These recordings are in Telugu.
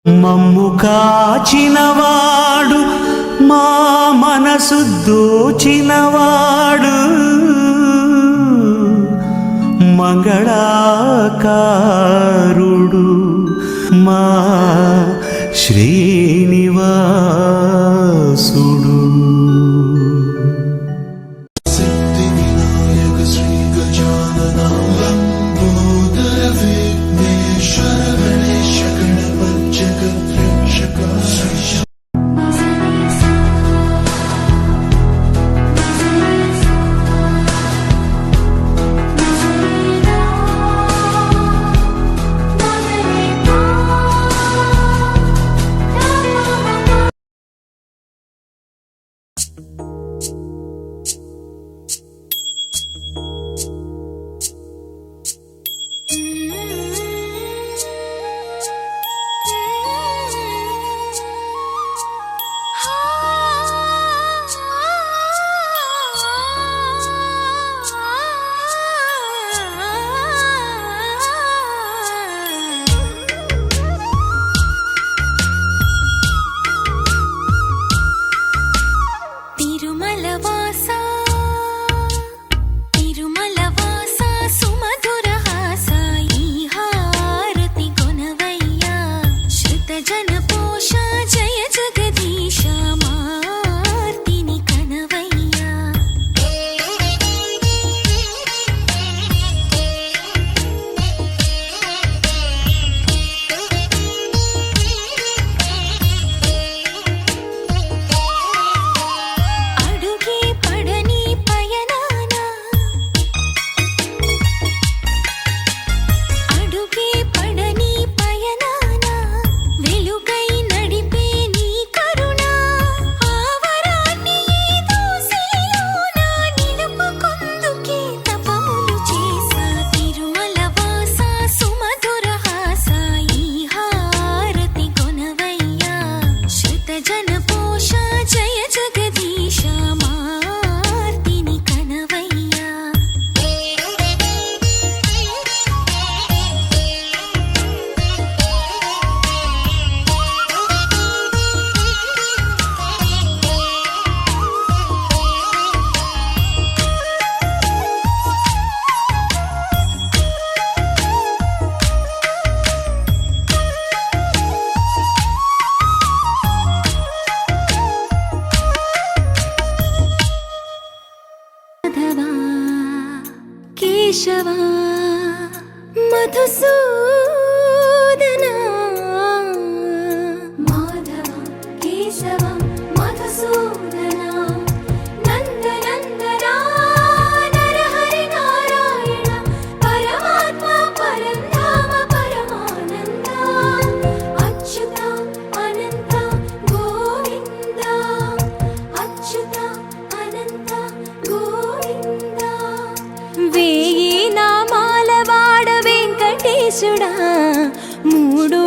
మమ్ము కాచినవాడు మా మనసు దోచినవాడు మంగళాకారుడు మా శ్రీనివాసుడు. కేశవా మధుసూదనా మాధవ కేశవ మధుసూదనా నందనందనా నరహరి నారాయణ పరమాత్మ పరంధామ పరమానంద అచ్యుత అనంత గోవింద అచ్యుత అనంత గోవింద. వేయి నామాల వాడ వెంకటేశుడా మూడు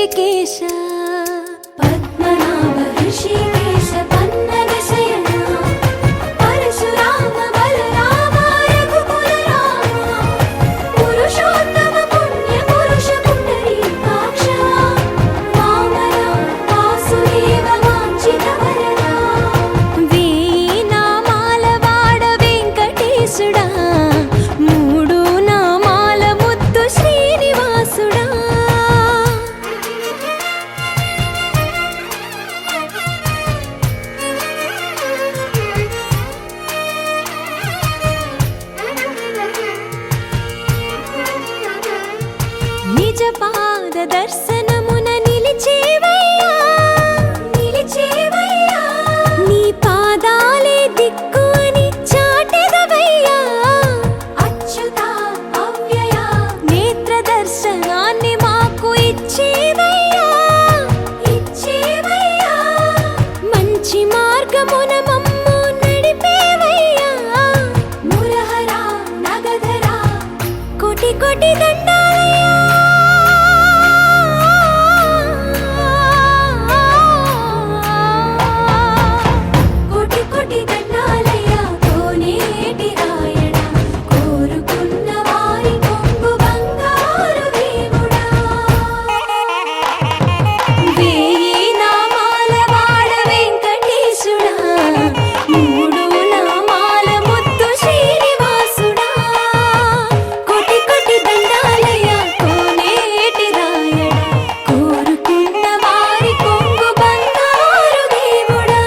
ऋषिकेश पद्मनाभ ऋषिकेश पन्नग शयन परशुराम बलराम रघुकुल राम पुरुषोत्तम पुण्य पुरुष पुंडरीकाक्ष वामन वासुदेव वाञ्छित वरदा वेయి నామాల వాడ వెంకటేశుడా మూడు నామాల ముద్దు శ్రీనివాసుడా నిజ పాద దర్శనమున నిలిచేవయ్యా నీ పాదాలే దిక్కు అని చాటెదవయ్యా అచ్యుత అవ్యయ నేత్ర దర్శనాన్ని మాకు ఇచ్చేవయ్యా మంచి మార్గమున మమ్ము నడిపేవయ్యా మురహర నగధర కోటి కోటి దండాలయ్యా కోటి కోటి దండాలయ్యా కోనేటి రాయణ కోరుకున్న వారి కొంగు బంగారు దేవుడా వేయి నామాల వాడ వెంకటేశుడా మూడు నామాల ముద్దు శ్రీనివాసుడా కోటి కోటి దండాలయ్యా కోనేటి రాయణ కోరుకున్న వారి కొంగు బంగారు దేవుడా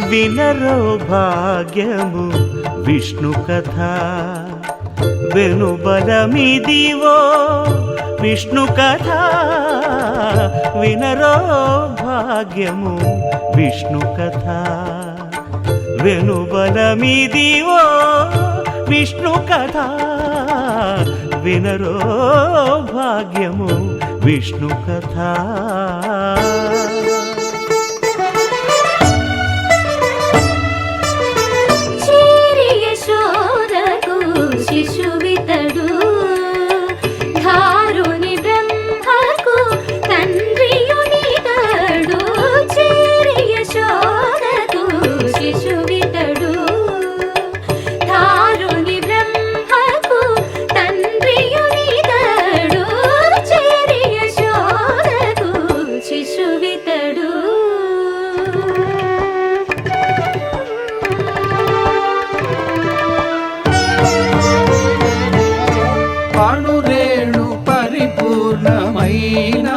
వినరో భాగ్యము విష్ణు కథ వెనుబలమిదివో విష్ణు కథ వినరో భాగ్యము విష్ణు కథ వెనుబలమిదివో విష్ణు కథ వినరో భాగ్యము విష్ణు కథ చేరి యశోదకు శిశువితడు ధారుని బ్రహ్మకు తండ్రియునితడు చేరి యశోదకు శిశువితడు ధారుని బ్రహ్మకు తండ్రియునితడు చేరి యశోదకు శిశువితడు అణురేణు పరిపూర్ణమైన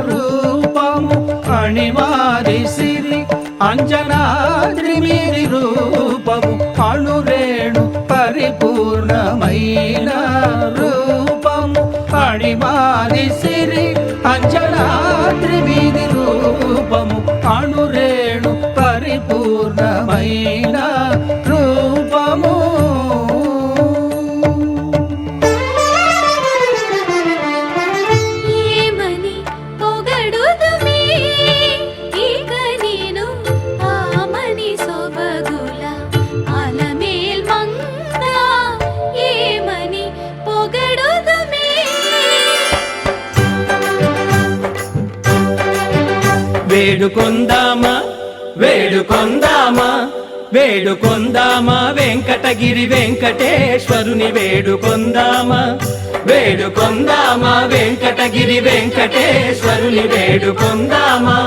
రూపము అణిమాది సిరి అంజనాద్రి మీది రూపము అణురేణు పరిపూర్ణమైన రూపము అణిమాది సిరి అంజనాద్రి మీది రూపము అణురేణు పరిపూర్ణమైన రూపము ఏమని పొగడుదుమే ఇక నేను ఆమని సొబగుల అలమేల్ మంగ ఏమని పొగడుదుమే వేడుకొందామా వేడుకొందామా వేడుకొందామా వెంకటగిరి వెంకటేశ్వరుని వేడుకొందామా వేడుకొందామా వెంకటగిరి వెంకటేశ్వరుని వేడుకొందామా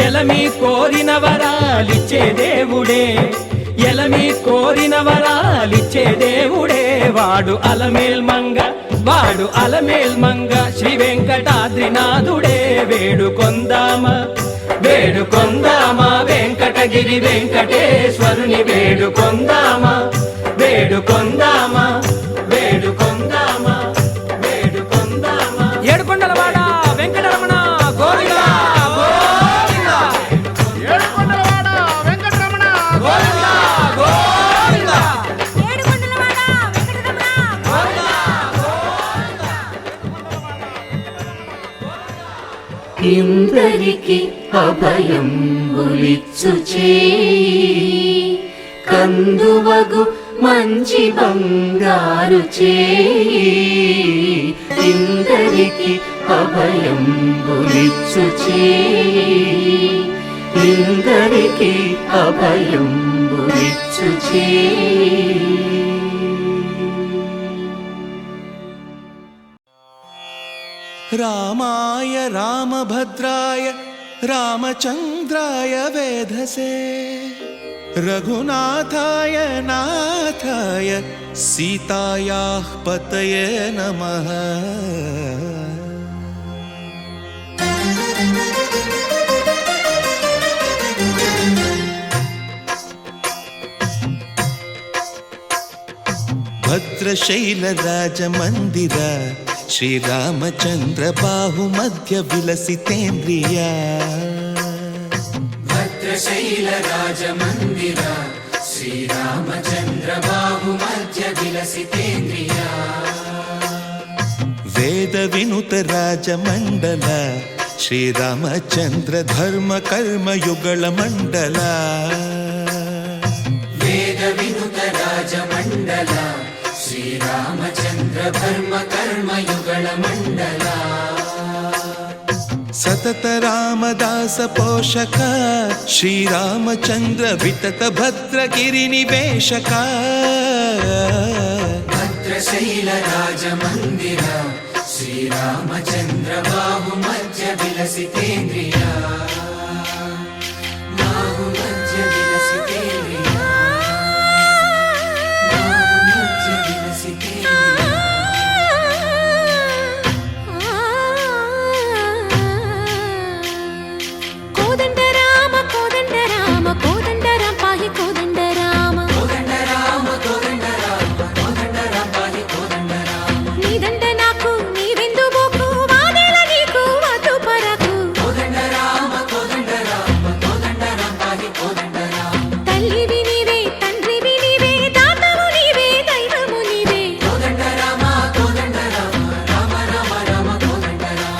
ఎలమి కోరిన వరాలిచ్చే దేవుడే ఎలమి కోరిన వరాలిచ్చే దేవుడే వాడు అలమేల్ మంగ శ్రీ వెంకటాద్రినాథుడే వేడుకొందామా వేడుకొందామా వెంకటగిరి వెంకటేశ్వరుని వేడుకొందామా వేడుకొందామా వేడుకొందామా వేడుకొందామా ఏడుకొండలవాడ వెంకటరమణ గోవిందా గోవిందా ఏడుకొండలవాడ వెంకటరమణ గోవిందా గోవిందా ఏడుకొండలవాడ వెంకటరమణ గోవిందా గోవిందా ఇందరికి అభయం ఉలిచ్చు చేయి కందువగు మంచి బంగారు చేయి ఇందరికి అభయం ఉలిచ్చు చేయి ఇందరికి అభయం ఉలిచ్చు చేయి. రామాయ రామభద్రాయ రామచంద్రాయ వేధసే రఘునాథాయ నాథాయ సీతాయాః పతయే నమః. భద్రశైలరాజమందిర శ్రీరామచంద్ర బాహుమధ్య విలసితేంద్రియ. భద్రశైలరాజమందిర శ్రీరామచంద్ర బాహుమధ్య విలసితేంద్రియ. వేద వినుత రాజమండల శ్రీరామచంద్ర ధర్మ కర్మయుగళ మండల. వేద వినుత రాజమండల శ్రీరామచంద్ర ధర్మ కర్మయుగళ మండల. సతత రామదాస పోషక శ్రీరామచంద్ర వితత భద్రగిరి నివేశక. భద్రశైల రాజమందిర శ్రీరామచంద్ర బాహుమధ్య విలసితేంద్రియ. బాహుమధ్య విలసితేంద్రియ. బాహుమధ్య విలసితేంద్రియ. కోదండ రామ కోదండ రామ కోదండ రామ పాహి కోదండ రామ కోదండ రామ కోదండ రామ కోదండ రామ పాహి కోదండ రామ. నీదండ నాకు నీవెందు బోకు వాదేల నీకు వద్దు పరకు. కోదండ రామ కోదండ రామ కోదండ రామ పాహి కోదండ రామ. తల్లివి నీవే తండ్రివి నీవే దాతవు నీవే దైవము నీవే. కోదండ రామ కోదండ రామ రామ రామ రామ కోదండ రామ.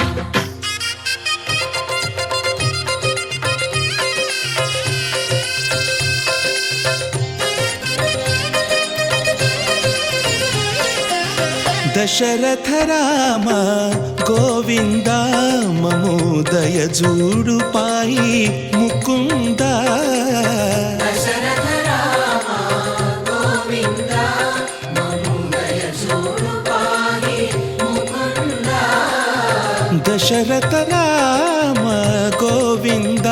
దశరథ రామ గోవింద మము దయజూడు పాయి ముకుంద. దశరథ రామ గోవింద మము దయచూడు పాహి ముకుంద. దశరథ రామ గోవింద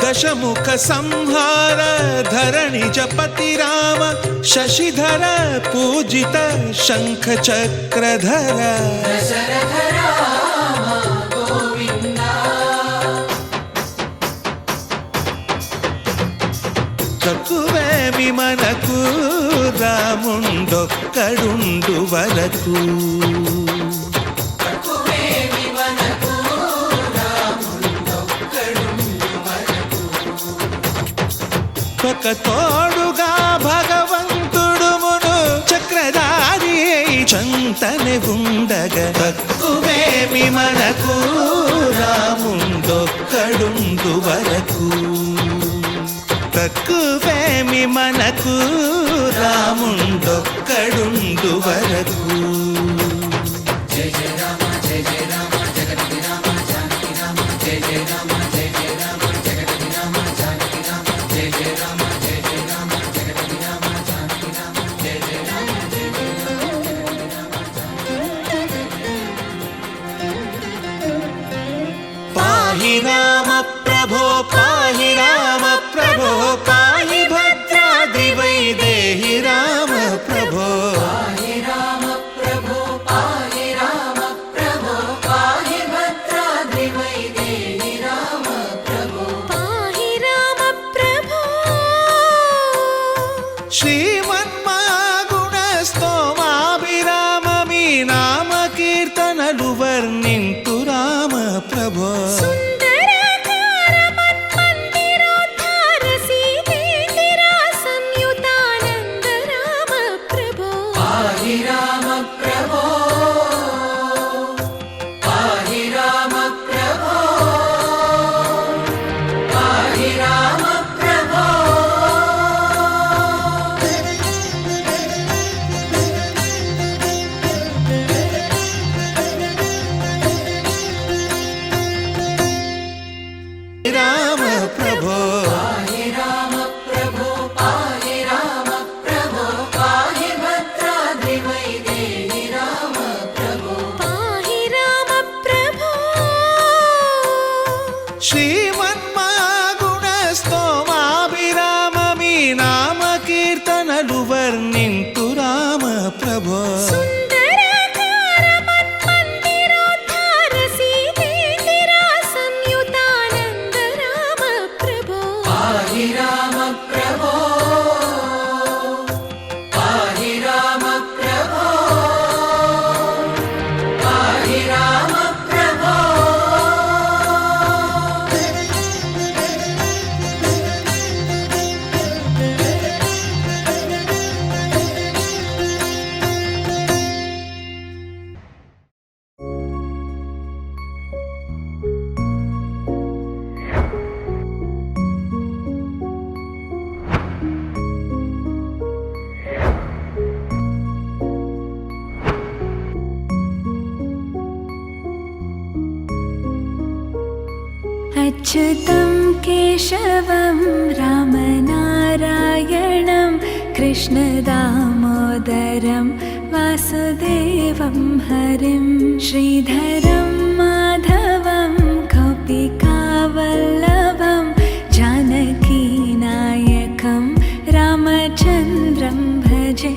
దశముఖ సంహార ధరణి జపతి రామ శశిధర పూజిత శంఖ చక్రధర. దశరథ రామ గోవింద. తక్కువేమి మనకు రాముండొక్కడుండు వరకు. తక్కువేమి మనకు రాముండొక్కడుండు వరకు. ఒక తోడుగా భగవంతుడు మును చక్రధారి చంతని ఉండగ. తక్కువేమి మనకు రాముండొక్కడుండు వరకు. తక్కువేమి మనకు రాముండొక్కడుండు వరకు. జయ జయ రామ జయ జయ రామ జగతి రామ జానకి రామ జయ జయ రామ జయ జయ రామ జగతి రామ జానకి రామ జయ జయ రామ జయ జయ రామ జగతి రామ జానకి రామ జయ జయ రామ జయ జయ రామ. పాహి రామ ప్రభో పాహి రామ ప్రభో పాహి భద్రాద్రి వైదేహి రామ ప్రభో. పాహి రామ ప్రభో పాహి రామ ప్రభో పాహి భద్రాద్రి వైదేహి రామ ప్రభో. పాహి రామ ప్రభో. శ్రీమన్మాగుణ స్తోమాభిరామ మీ నామ కీర్తనలు వర్ణింతు రామ ప్రభో. సుందరాకార మన్మందిరోద్ధార సీతేందిరా సంయుతానంద రామ ప్రభో. పాహి రామ अच्युतं केशवं रामनारायणं कृष्णदामोदरं वासुदेवं हरिं श्रीधरं माधवं गोपिकावल्लभं जानकीनायकं रामचन्द्रं भजे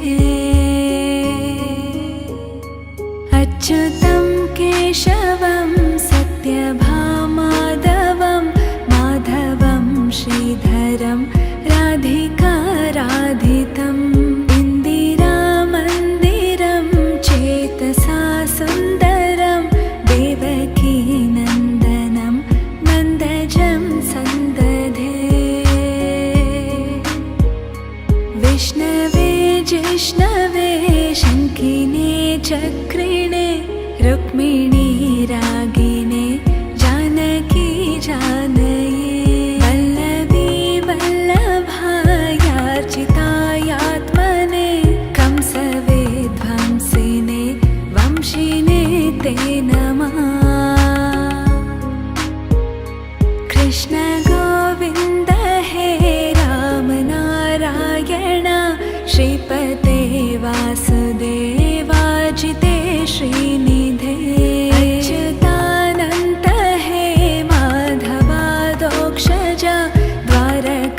अच्युतं केशवं सत्यभामाधवं माधवं श्रीधरं राधिकाराधितम् इन्दिरामन्दिरं चेतसा सुन्दरं देवकीनन्दनं नन्दजं सन्दधे विष्णवे जिष्णवे शङ्किने चक्रिणे रुक्मिणी रागिणे जानकी जानये वल्लभी वल्लभायार्चितायात्मने कंसवेध्वंसिने वंशिने ते नमः कृष्ण गोविन्द हे राम नारायण श्रीपते वासुदेवाजिते श्रीनिधे अच्युतानन्त हे माधवादोक्षज द्वारकानायका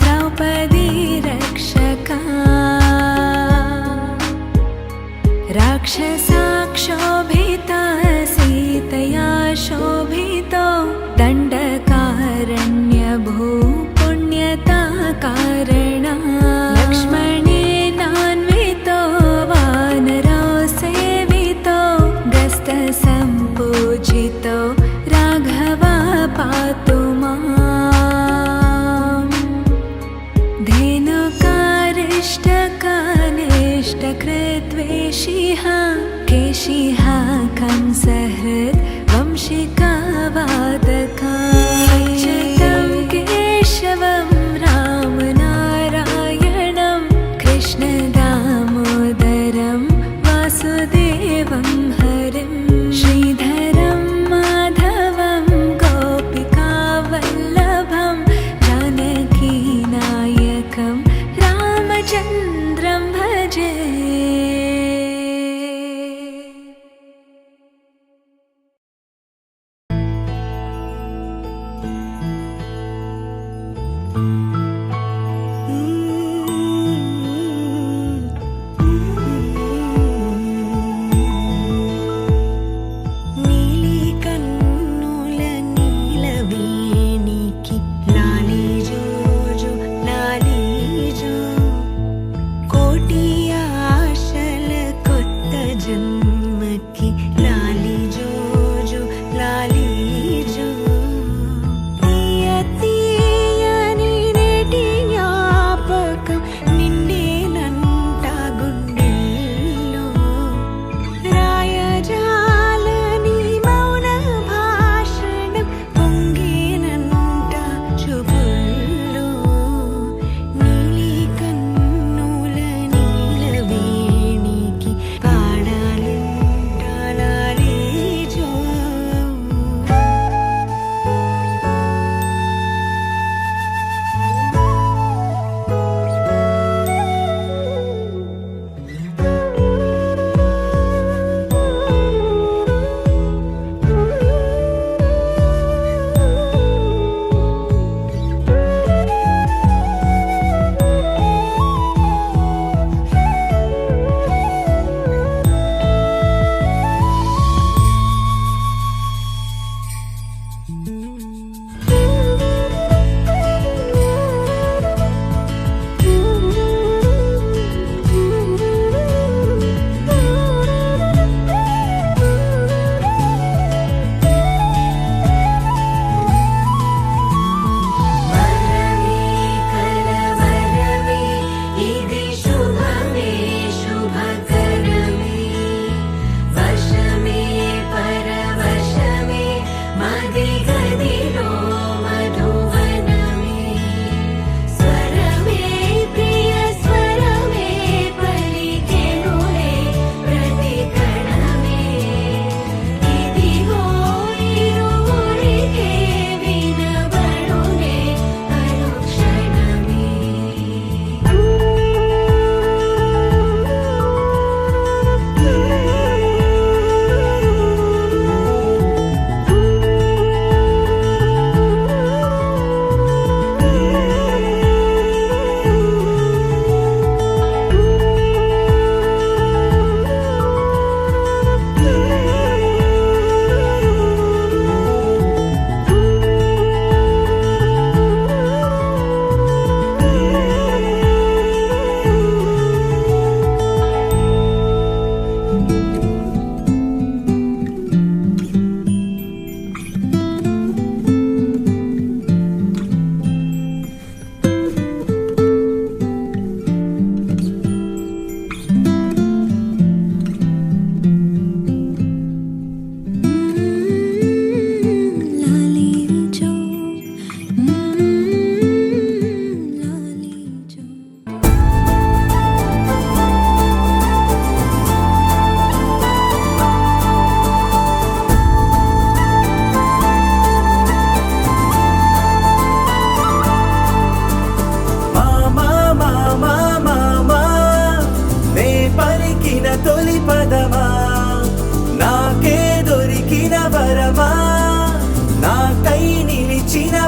द्रौपदी रक्षका राक्षसाक्षोभिता सीतया शोभितो दण्डकारण्यभू पुण्यता कारणा लक्ष्मणेनान्वितो वानरो सेवितो गस्तसम्पूजितो राघवा पातु माम् धेनुकारिष्टकानिष्टकृद्वेषिः केशिः कंसहृद् वंशिकावादका अच्युतं केशवं रामनारायणं कृष्णदामोदरं वासुदेवं हरिं श्रीधरं माधवं गोपिकावल्लभं जानकीनायकं रामचन्द्रं भजे।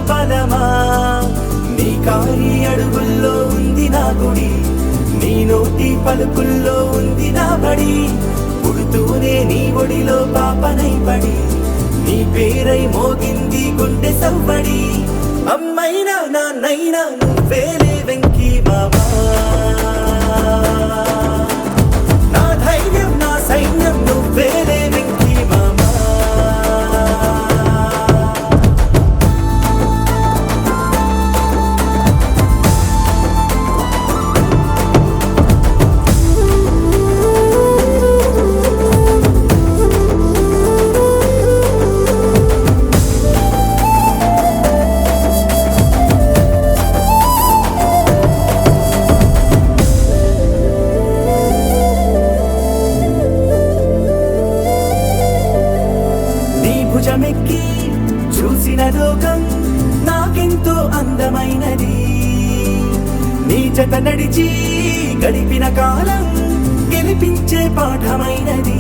బలమా నీ కారి అడుగుల్లో ఉంది నా గుడి నీ నోటి పలుకుల్లో ఉంది నా బడి పుడుతూనే నీ ఒడిలో పాపనై పడి నీ పేరై మోగింది గుండె సవ్వడి అమ్మైనా నాన్నైనా నువ్వేలే వెంకీ మామా నా ధైర్యం నా సైన్యం నువ్వేలే వెంకీ మామా భుజమెక్కి చూసిన లోకం నాకెంతో అందమైనది నీ జత నడిచి గడిపిన కాలం గెలిపించే పాఠమైనది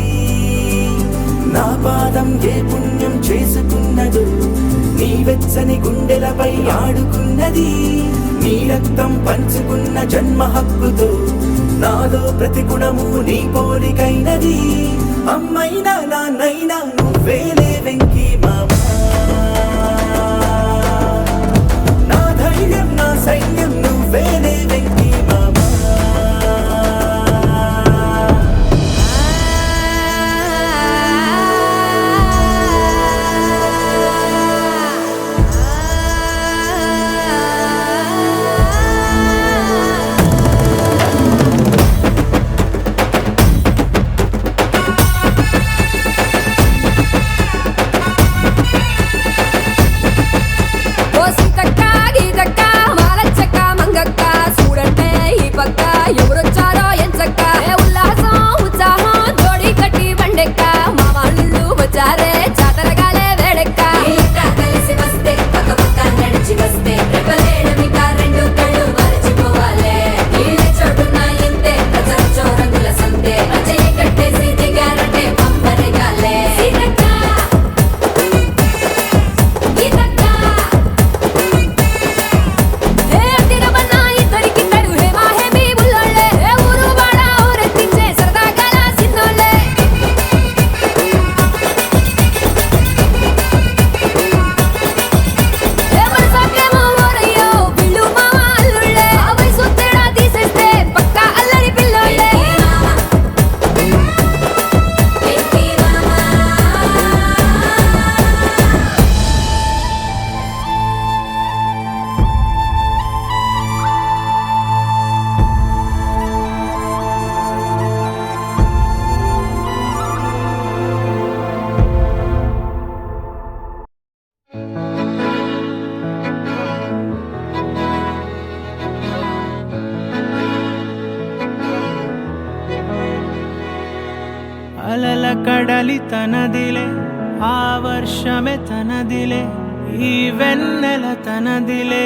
నా పాదం ఏ పుణ్యం చేసుకున్నదో నీ వెచ్చని గుండెలపై ఆడుకున్నది నీ రక్తం పంచుకున్న జన్మ హక్కుతో నాలో ప్రతి గుణము నీ పోలికైనది అమ్మైనా నాన్నైనా నువ్వేలే వెంకీ మామా నా ధైర్యం నా సైన్యం నువ్వేలే వెంకీ మామా ఎవరొచ్చారో ఎంచక్క ఉల్లాసం ఉత్సాహం జోడి కట్టి బండెక్క మా వాళ్ళు వచ్చారే జాతరగాలే వేడెక్క కలిసి వస్తే పక్క పక్క నడిచి వస్తే రెప్పలేడమిక రెండు కళ్ళు మరచిపోవాలే వీళ్ళే చోటున్న ఇంతే ప్రజలచో రంగుల సంతే రచయి కట్టేసి దిగారంటే పంపరేగాలే అలల కడలి తనదిలే ఆ వర్షమే తనదిలే ఈ వెన్నెల తనదిలే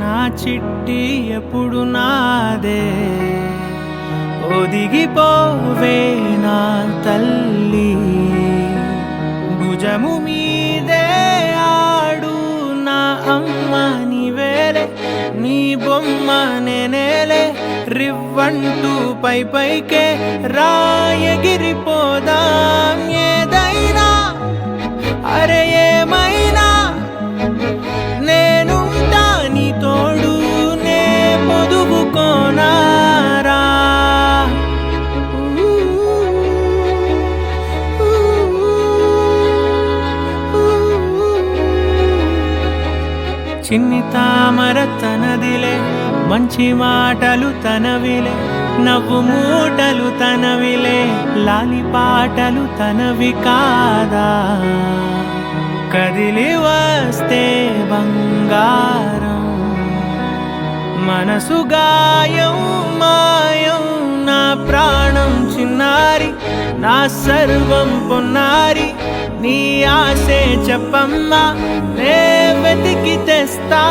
నా చిట్టి ఎప్పుడు నాదే ఒదిగిపోవే నా తల్లి భుజము మీదే ఆడు నా అమ్మ నీవేలే నీ బొమ్మ నేనేలే రివ్వంటూ పై పైకే రాయగిరిపోదాం ఏదైనా అరే ఏమైనా నేనుంటా నీ తోడు నే పొదుగుకోనారా చిన్ని తామర తనదిలే మంచి మాటలు తనవిలే నవ్వు మూటలు తనవిలే లాలి పాటలు తనవి కాదా కదిలి వస్తే బంగారం మనసు గాయం మాయం నా ప్రాణం చిన్నారి నా సర్వం పొన్నారి నీ ఆశే చెప్పమ్మా నే వెతికి తెస్తా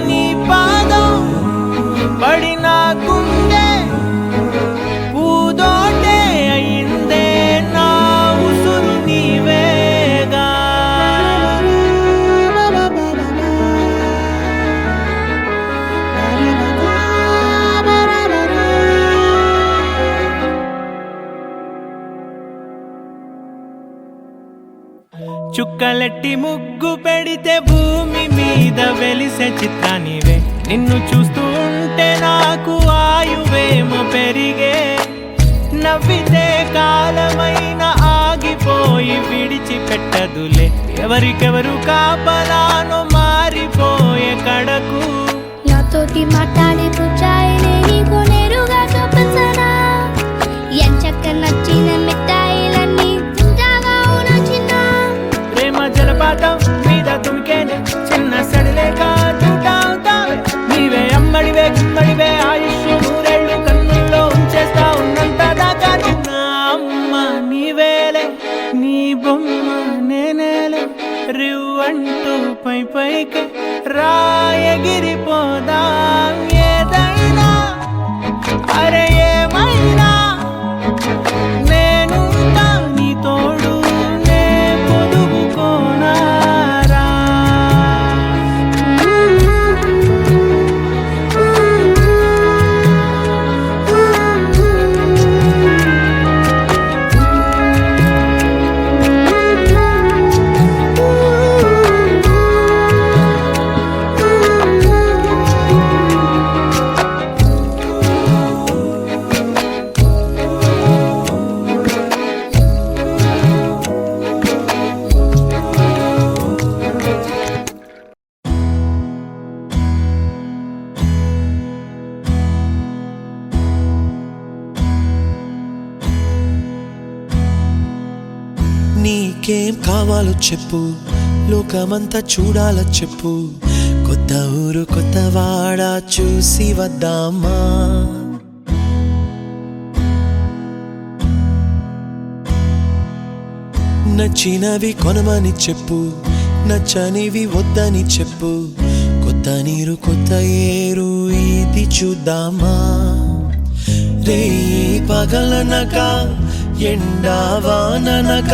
నీ పాదం పడి నా గుండె పూదోటే అయిందే నా ఉసురు నీవేగా చుక్కలెట్టి ముగ్గు పెడితే భూమి మీద వెలిసే చిత్రానివే. నిన్ను చూస్తూ ఉంటే నాకు ఆయువేమో పెరిగే. నవ్వితే కాలమైన ఆగిపోయి విడిచిపెట్టదులే. ఎవరికెవరు కాపలానో మారిపోయే కడకు. నాతోటి మాట్లాడే పుచ్చాయిని నీకు నేరుగా చూపించనా? ఎంచక్క నచ్చిన మిఠాయిలన్నీ తింటాగా నచ్చిన ప్రేమ జలపాతం మీద తుమికేనే చిన్న సడిలేక చూటావుతావే. నీవే అమ్మడివే గుమ్మడివే ఆయుష్ నూరేళ్ళు కన్నుల్లో ఉంచేస్తా ఉన్నంత దాకా. చిన్న అమ్మ నీవేలే, నీ బొమ్మ నేనేలే. రివ్వంటూ పై పైకి రాయగిరిపోదాం. ఏదైనా అరే ఏమైనా నేను నీ తోడు నే పొదుగుకోనారా. నీకేం కావాలో చెప్పు, లోకమంతా చూడాల చెప్పు. కొత్త ఊరు కొత్త వాడ చూసి వద్దామా? నచ్చినవి కొనమని చెప్పు, నచ్చనివి వద్దని చెప్పు. కొత్త నీరు కొత్త ఏరు ఇది చూద్దామా? రే పగలనక ఎండావాననక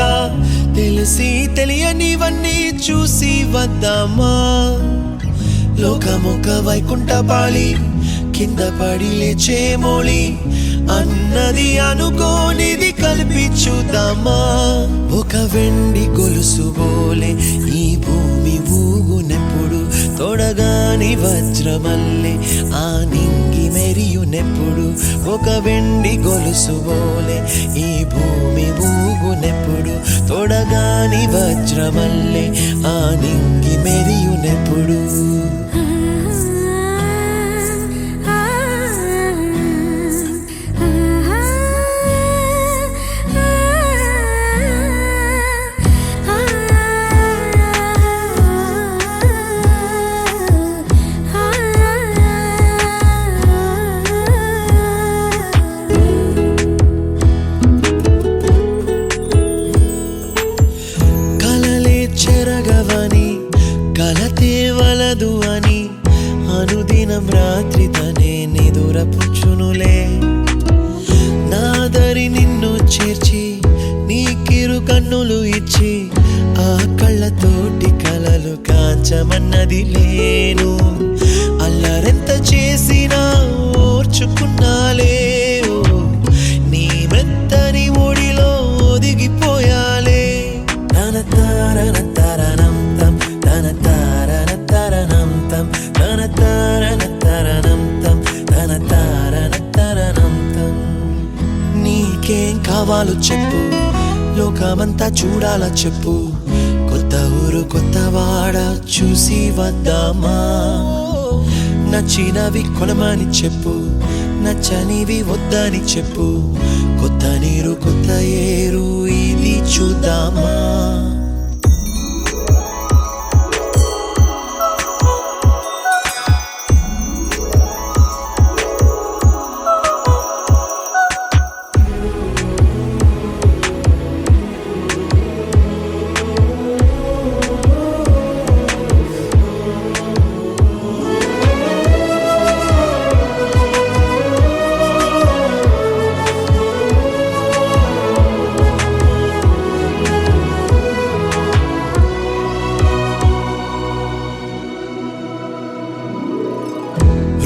తెలిసి తెలియనివన్నీ చూసి వద్దామా? లోకమొక వైకుంఠపాళి కింద పడి లేచే మోళి అన్నది అనుకోనిది కలిపి చూద్దామా? ఒక వెండి గొలుసు బోలే ఈ భూమి ఊగునెప్పుడు, తొడగాని వజ్రమల్లే ఆ నింగి మెరియునెప్పుడు. ఒక వెండి గొలుసు బోలే ఈ భూమి ఊగునెప్పుడు, తొడగాని వజ్రమల్లే ఆ నింగి మెరియునెప్పుడు. కలతేవలదు అని అనుదినం రాత్రి తనే నిదురపుచ్చునులే. నాదరి నిన్ను చేర్చి నీకిరు కన్నులు ఇచ్చి ఆ కళ్ళతోటి కలలు కాంచమన్నది లేను. అల్లరెంత చేసినా ఓర్చుకున్నాలే. నీ మెత్తని ఒడిలో ఒదిగిపోయాలే. తన తారన తరణం తం తన తారన తరణం తం తన తారన తరణం తం తన తారన తరణం తం. నీకేం కావాలో చెప్పు, లోకమంతా చూడాల చెప్పు. కొత్త ఊరు కొత్త వాడ చూసి వద్దామా? నచ్చినవి కొనమని చెప్పు, నచ్చనివి వద్దని చెప్పు. కొత్త నీరు కొత్త ఏరు ఇది చూద్దామా?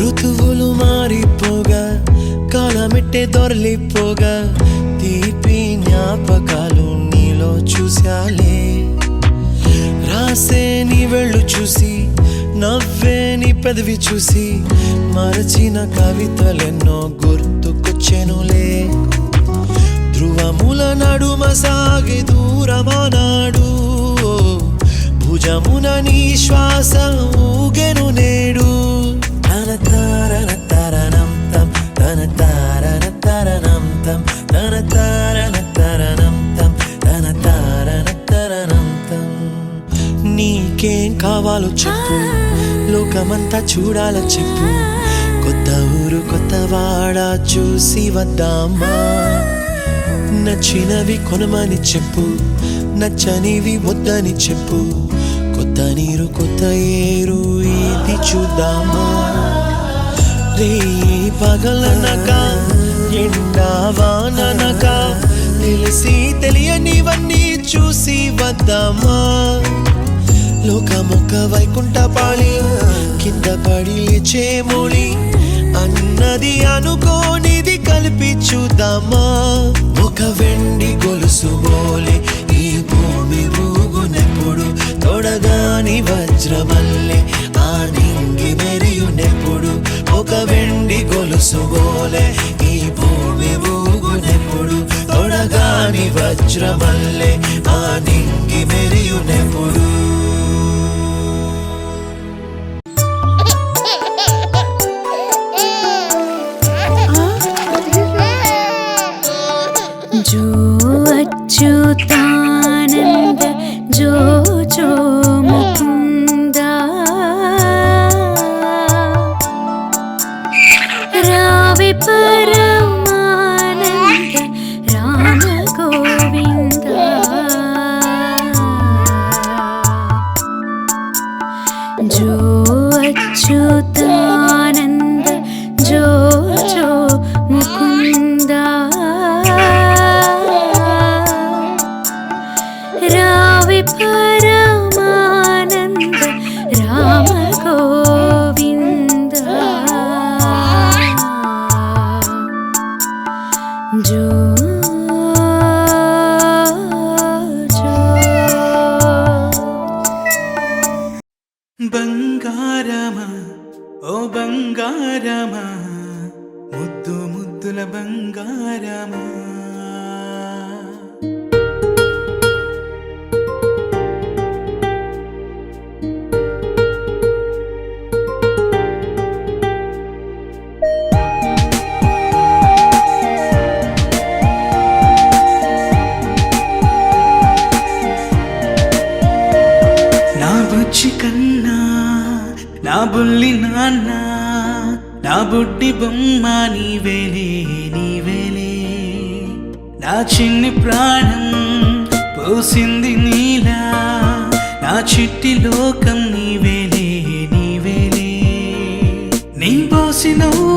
ఋతువులు మారిపోగా కాలమెట్టే దొరలిపోగా తీపి జ్ఞాపకాలు నీలో చూశాలే. శ్వాసే నీ వెళ్ళు చూసి నవ్వే నీ పెదవి చూసి మరచిన కవితలెన్నో గుర్తుకొచ్చెనులే ధ్రువముల నడుమ సాగే దూరమానాడు భుజమున నీ శ్వాస ఊగెను నేడు తన తారన తరణం తం తన తారన తరణం తం తన తారన తరణం తం తన తారన తరణం తం నీకేం కావాలో చెప్పు లోకమంతా చూడాల చెప్పు కొత్త ఊరు కొత్త వాడ చూసి వద్దామా నచ్చినవి కొనమని చెప్పు నచ్చనివి వద్దని చెప్పు కొత్త నీరు కొత్త ఏరు ఇది చూద్దామా రే పగలనక ఎండా వాననక తెలిసి తెలియనివన్నీ చూసి వద్దామా లోకమొక్క వైకుంఠపాళి కింద పడి లేచే మోళి అన్నది అనుకోనిది కలిపి చూద్దామా ఒక వెండి గొలుసు బోలే ఈ భూమి ఊగునెప్పుడు తొడగాని వజ్రమల్లె ఆ నింగి మెరియునెప్పుడు ఒక వెండి గొలుసు బోలే ఈ భూమి ఊగునెప్పుడు తొడగాని వజ్రమల్లె ఆ నింగి మెరియునెప్పుడు जो अच्युतानंद जो जो मुकुंदा रावे परमानंद राम गोविंदा जो अच्युतानंद जो जो मुकुंदा रावे परमानंद राम गोविंदा जो బంగారమా ఓ బంగారమా ముద్దు ముద్దుల బంగారమా నా బుజ్జి కన్నా నా బుల్లి నాన్న నా బుడ్డి బొమ్మ నీవేలే నీవేలే నా చిన్ని ప్రాణం పోసింది నీలా నా చిట్టి లోకం నీవేలే నీవేలే నీ పోసినవో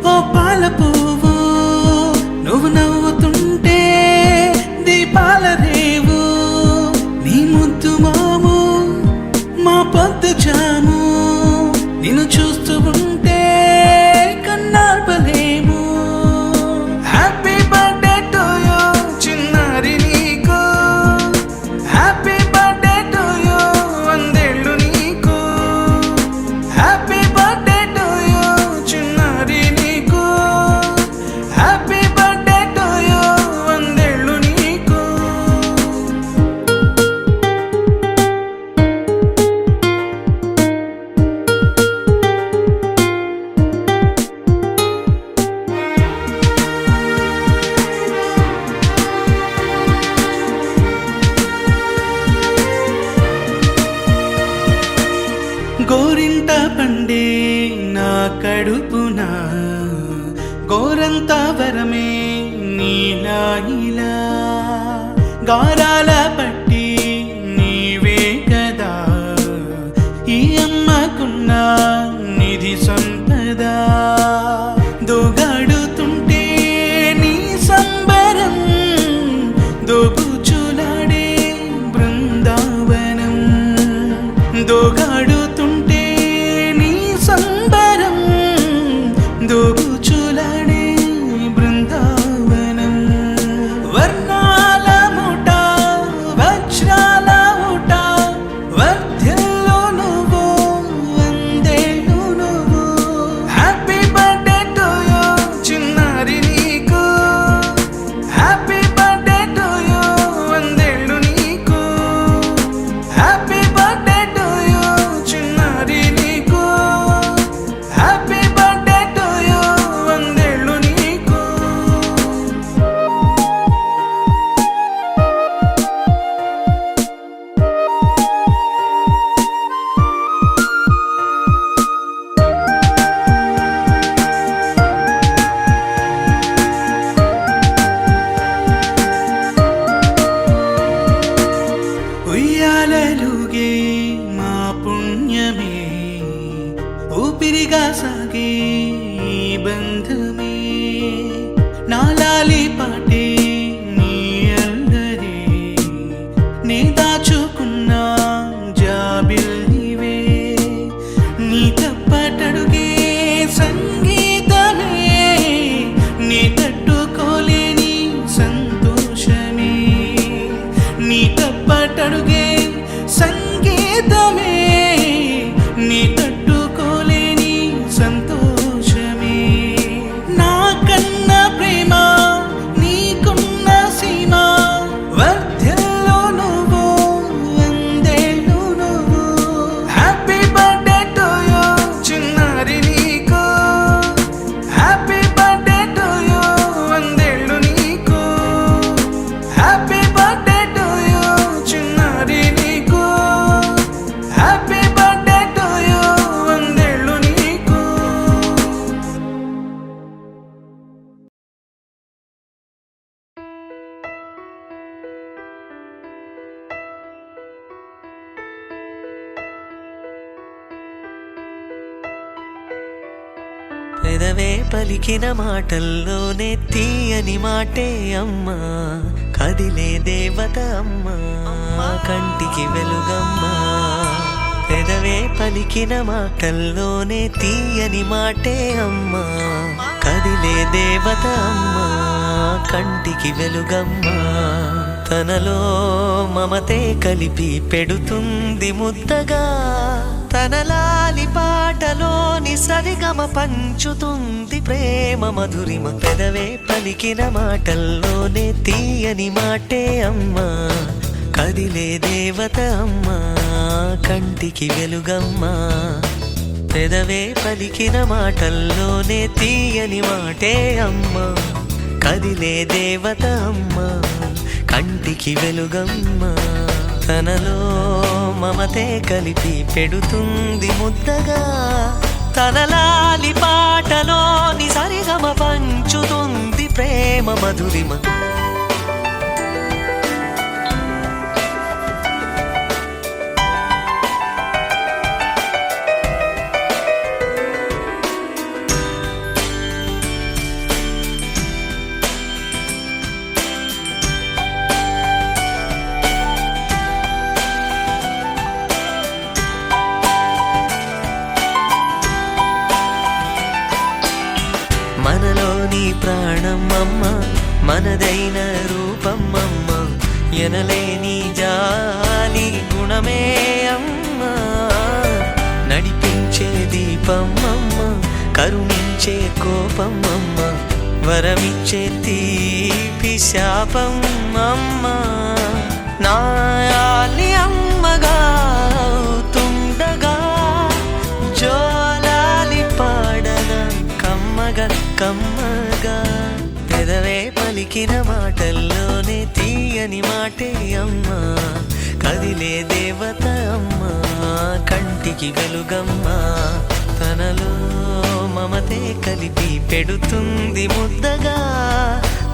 ఓ పాల పువ్వు నువ్వు నవ్వుతుంటే దీపాల రేవు నీ ముద్దు మాము మా పొద్దు జాము నిన్ను చూస్తూ ఉంటే కన్నార్పలేము హ్యాపీ బర్త్డే టు యూ చిన్నారి నీకు హ్యాపీ బర్త్డే టు యూ వందేళ్ళు నీకు హ్యాపీ బర్త్డే టు యూ చిన్నారి నీకు హ్యాపీ బర్త్డే టు యూ వందేళ్ళు నీకు గోరింట పండే నా కడుపున గోరంత వరమే నీలా ఇలా గారాల పట్టి నీవే కదా ఈ అమ్మకున్న నిధి సంపద దోగాడుతుంటే నీ సంబరం దోబుచులాడే బృందావనం దోగాడుతుంటే నీ సంబరం దోబుచులాడే బృందావనం వర్ణాల ముఠ వజ్రాల ముఠ పెదవే పలికిన మాటల్లోనే తీయని మాటే అమ్మా కదిలే దేవత అమ్మా కంటికి వెలుగమ్మా పెదవే పలికిన మాటల్లోనే తీయని మాటే అమ్మా కదిలే దేవత అమ్మా కంటికి వెలుగమ్మా తనలో మమతే కలిపి పెడుతుంది ముద్దగా తన లాలి పాటలోని సరిగమ పంచుతుంది ప్రేమ మధురిమ పెదవే పలికిన మాటల్లోనే తీయని మాటే అమ్మా కదిలే దేవత అమ్మా కంటికి వెలుగమ్మా పెదవే పలికిన మాటల్లోనే తీయని మాటే అమ్మా కదిలే దేవత అమ్మా కంటికి వెలుగమ్మా తనలో మమతే కలిపి పెడుతుంది ముద్దగా తన లాలి పాటలోని సరిగమ పంచుతుంది ప్రేమ మధురిమ మనలోని ప్రాణమమ్మ మనదైన రూపమ్మమ్మ ఎనలేని జాలి గుణమే అమ్మ నడిపించే దీపమ్మమ్మ కరుణించే కోపమ్మమ్మ వరమిచ్చే తీపి శాపమ్మమ్మ నాయాలి అమ్మగా తుండగా జోలాలి పాడన కమ్మగా కమ్మగా పెదవే పలికిన మాటల్లోనే తీయని మాటే అమ్మా కదిలే దేవత అమ్మా కంటికి వెలుగమ్మా తనలో మమతే కలిపి పెడుతుంది ముద్దగా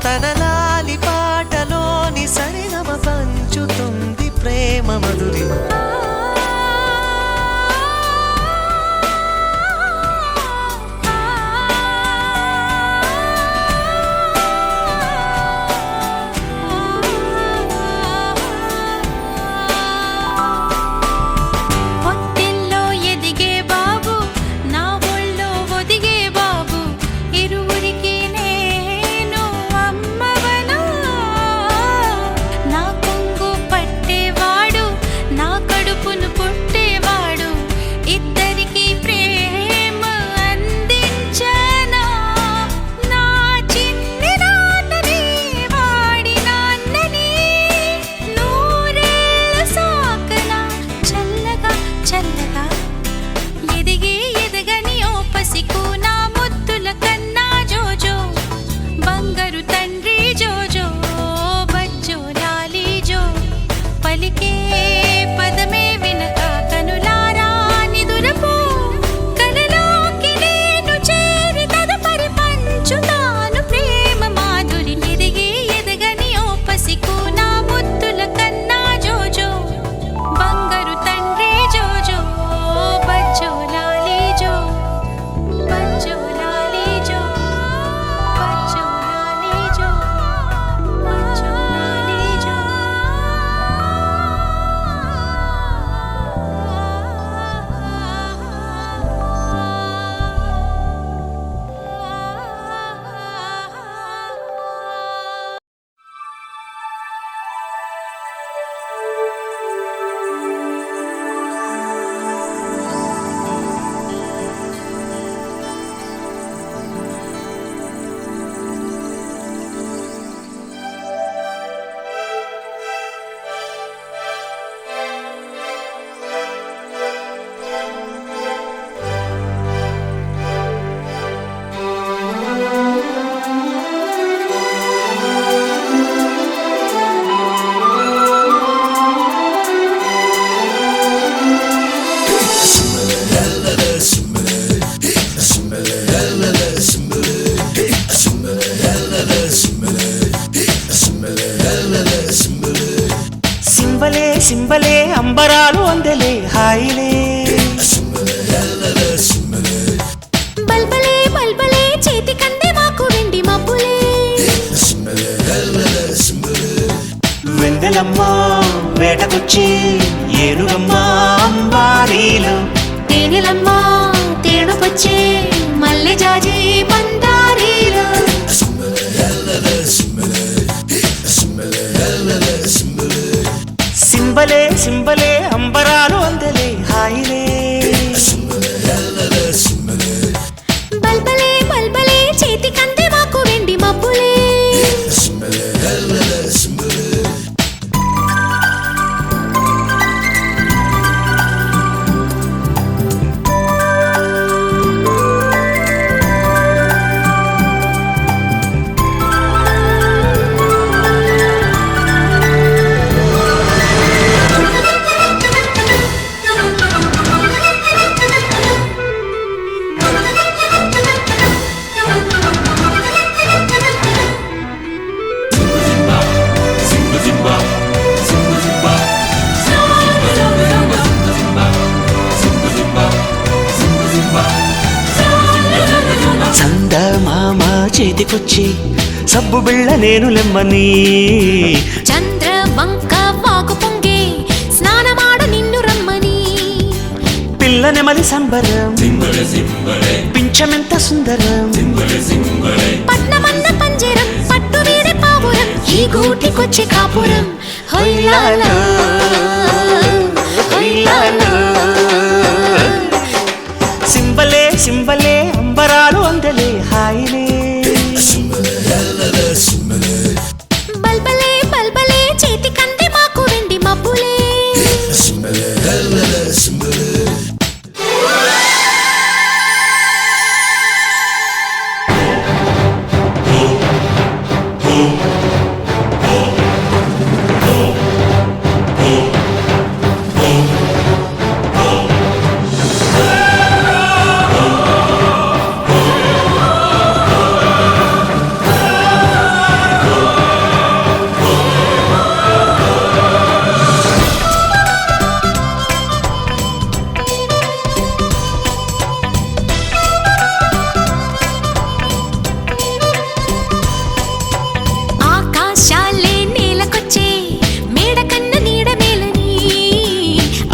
తన లాలి పాటలోని సరిగమ పంచుతుంది ప్రేమ మధురిమ నా కడుపు చేతికొచ్చి సబ్బు బిళ్ళ నేను లెమ్మని చంద్ర వంక వాకు పొంగే స్నానమాడు నిన్ను రమ్మని పిల్ల నెమలి సంబరం పింఛమెంత సుందరం పట్నమన్న పంజరం పట్టు వీడి పావురం ఈ గూటికొచ్చే కాపురం హొయ్యాలో హొయ్యాలో సింబలే సింబలే అంబరాలు అందలే హాయిలే బల్బలే బల్బలే చేతి కంది మాకు వెండి మబ్బులే ఆకాశాలే నేలకొచ్చే మేడ కన్న నీడ మేలని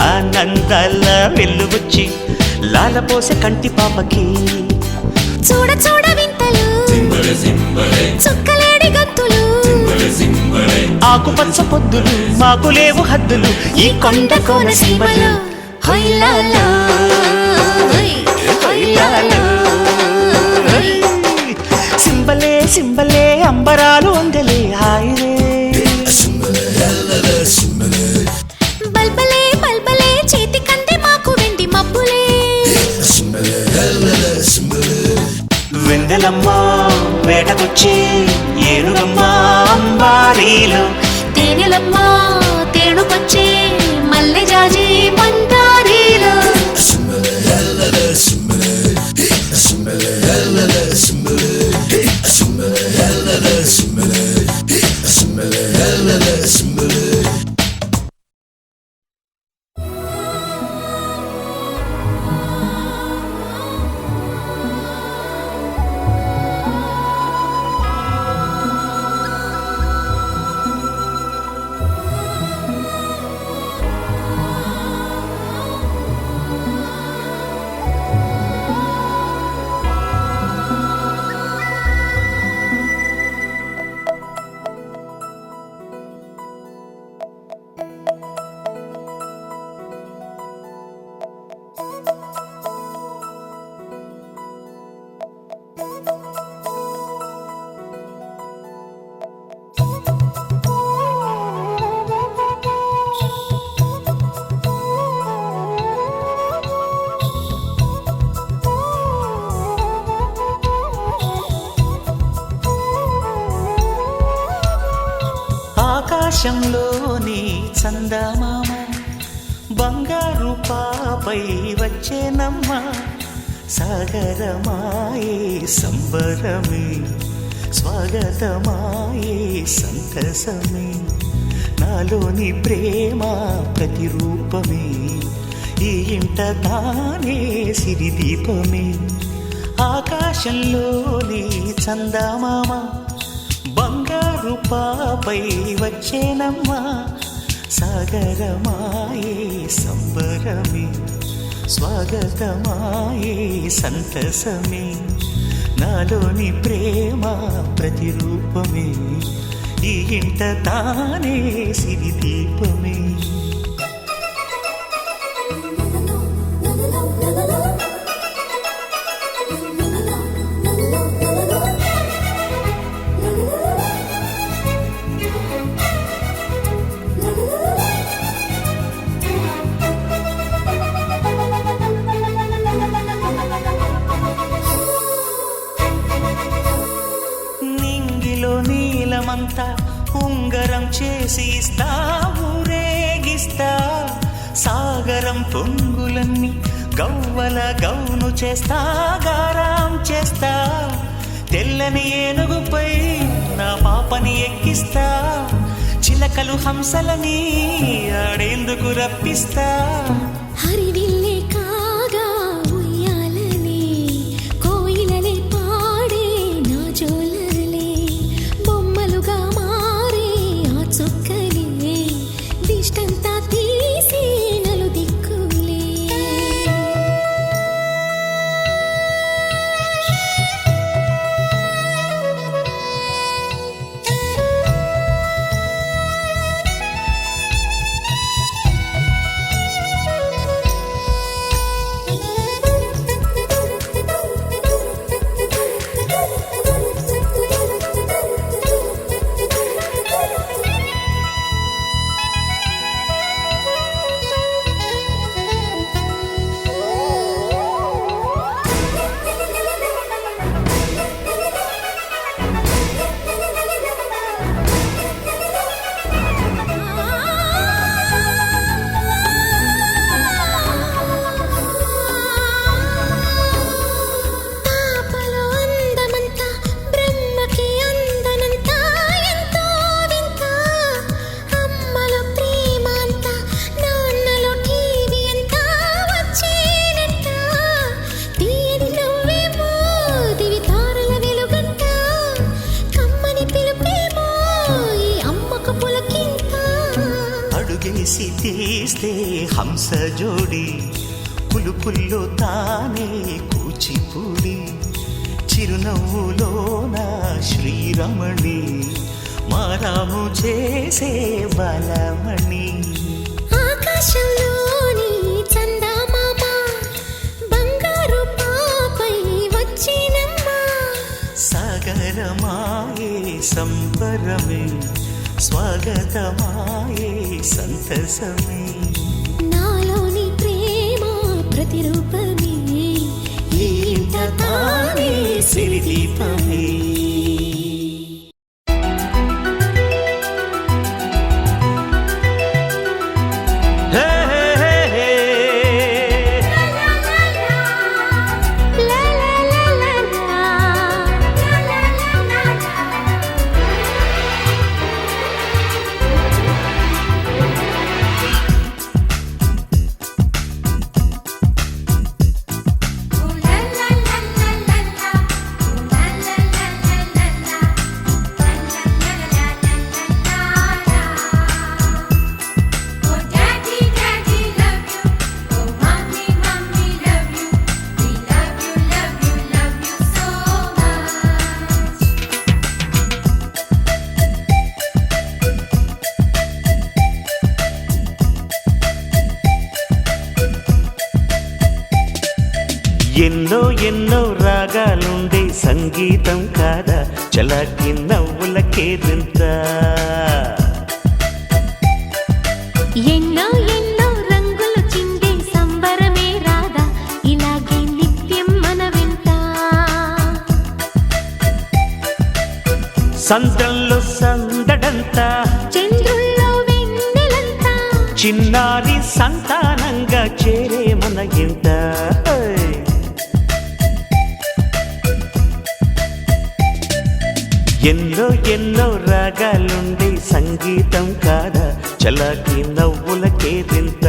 ఆనందాల వెల్లువచ్చి లాలపోసే కంటి పాపకి చూడ చూడ వింతలు చుక్కలేడి గంతులు ఆకుపచ్చ పొద్దులు మాకు లేవు హద్దులు ఈ కొండ కోన సీమలో హొయ్యాలో హొయ్యాలో సింబలే సింబలే అంబరాలు అందలే హాయిలే బల్బలే బల్బలే చేతి కంది మాకు వెండి మబ్బులే వెందెలమ్మ వేటకొచ్చి ఏనుగమ్మ అంబారీలు తేనెలమ్మ తేనుకొచ్చే మల్లె జాజి పంటారీలు ఆకాశంలోని చందమామ బంగారు పాపై వచ్చేనమ్మ సాగరమాయే సంబరమే స్వాగతమాయే సంతసమే నాలోని ప్రేమ ప్రతిరూపమే ఈ ఇంట తానే సిరిదీపమే ఆకాశంలోని చందమామ బంగారు పాపై వచ్చేనమ్మా సాగరమాయే సంబరమే స్వాగతమాయే సంతసమే నాలోని ప్రేమ ప్రతిరూపమే ఈ ఇంట తానే సిరిదీపమే నీలమంతా ఉంగరం చేసి ఇస్తా ఊరేగిస్తా సాగరం పొంగులన్నీ గవ్వల గౌను చేస్తా గారాం చేస్తా తెల్లని ఏనుగుపై నా పాపని ఎక్కిస్తా చిలకలు హంసలని ఆడేందుకు రప్పిస్తా హరివిల్లే కాగా ఉయ్యాలని కోయిలనే పాడే నా జోల హంస జోడి పులుపుల్లో తానే కూచిపూడి చిరునవ్వులోన శ్రీరమణి మారాము చేసే బలమణి ఆకాశంలోని చందమామ బంగారు పాపై వచ్చినమ్మా సాగరమాయే సంబరమే స్వాగతమాయే సంతసమే నాలోని ప్రేమ ప్రతిరూపమే ఈ ఇంట తానే సిరిదీపమే ఎన్నో ఎన్నో రాగాలుండే సంగీతం కాదా చలాకి నవ్వులకేదంత ఎన్నో ఎన్నో రంగులు చిందే సంబరమే రాదా ఇలాగే నిత్యం మన వెంట సంద్రంలో సందడంతా చంద్రుల్లో వెన్నెలంతా చిన్నారి సంతానంగా చేరే మన ఇంట ఎన్నో ఎన్నో రాగాలుండే సంగీతం కాదా చలాకి నవ్వులకేదింత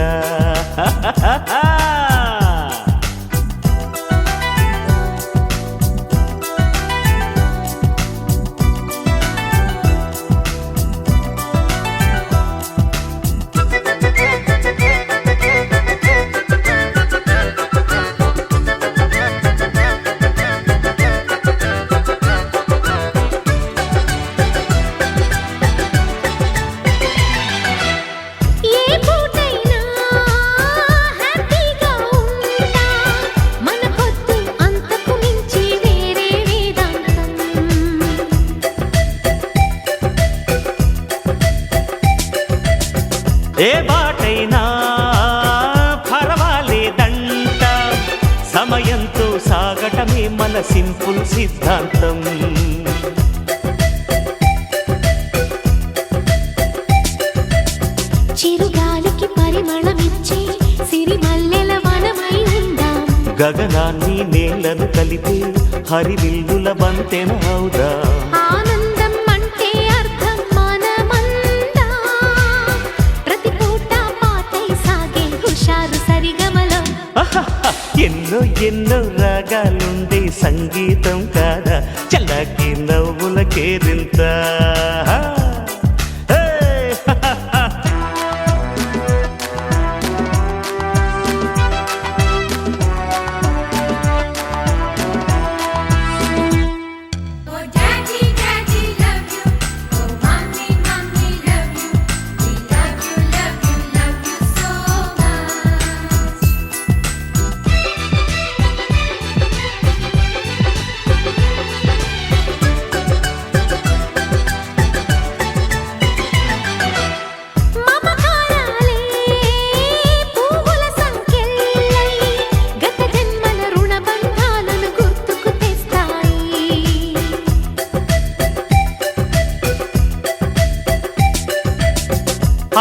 ఏ బాటైనా పర్వాలేదంట సమయంతో సాగటమే మన సింపుల్ సిద్ధాంతం చిరుగాలికి పరిమళమిచ్చే సిరిమల్లెల వనమై ఉందాం గగనాన్ని నేలను కలిపే హరివిల్లుల బంతెన అవుదా ఆనందం అంటే అర్థం మనమందా ప్రతి పూట పాటై సాగే హుషారు సరిగమలో ఎన్నో ఎన్నో రాగాలుండే సంగీతం కాదా చల్లకి నవ్వులకేరింత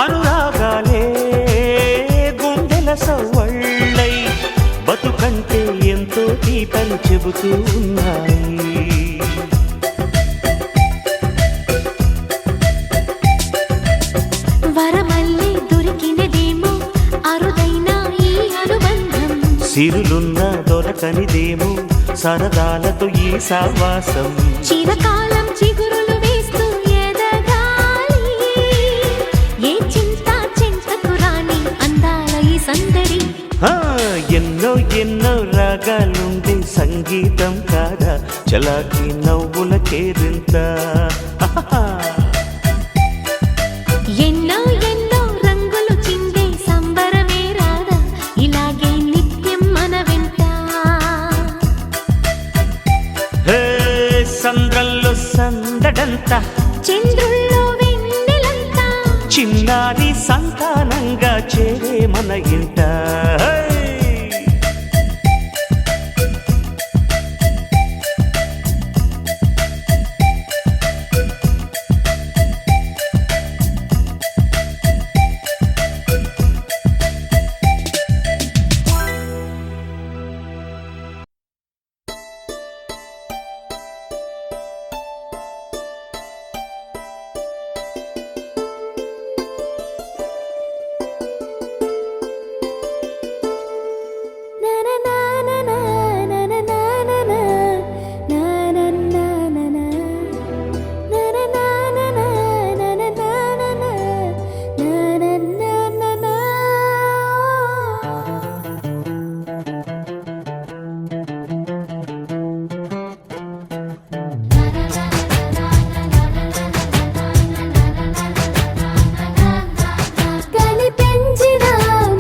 అనురాగాలే గుండెల సవ్వళ్ళై బతుకంటే ఎంతో తీపని చెబుతూ ఉన్నాయి వరమల్లే దొరికినదేమో అరుదైన ఈ అనుబంధం సిరులున్న దొరకనిదేమో సరదాలతో ఈ సావాసం చిరకాలం చిగురులు వేస్తూ ఎదగాలి ఏ చింత చింతకు రాని అందాల ఈ ఆ, ఎన్నో ఎన్నో రాగాలుండే సంగీతం కాదా చలాకి నవ్వుల కేరింత ఎన్నో ఎన్నో రంగులు చిందే సంబరమే రాదా ఇలాగే నిత్యం మన వెంట హే సంద్రంలో సందడంతా చంద్రుల్లో వెన్నెలంతా చిన్నారి సంతానంగా చేరే మన ఇంట కనిపించిన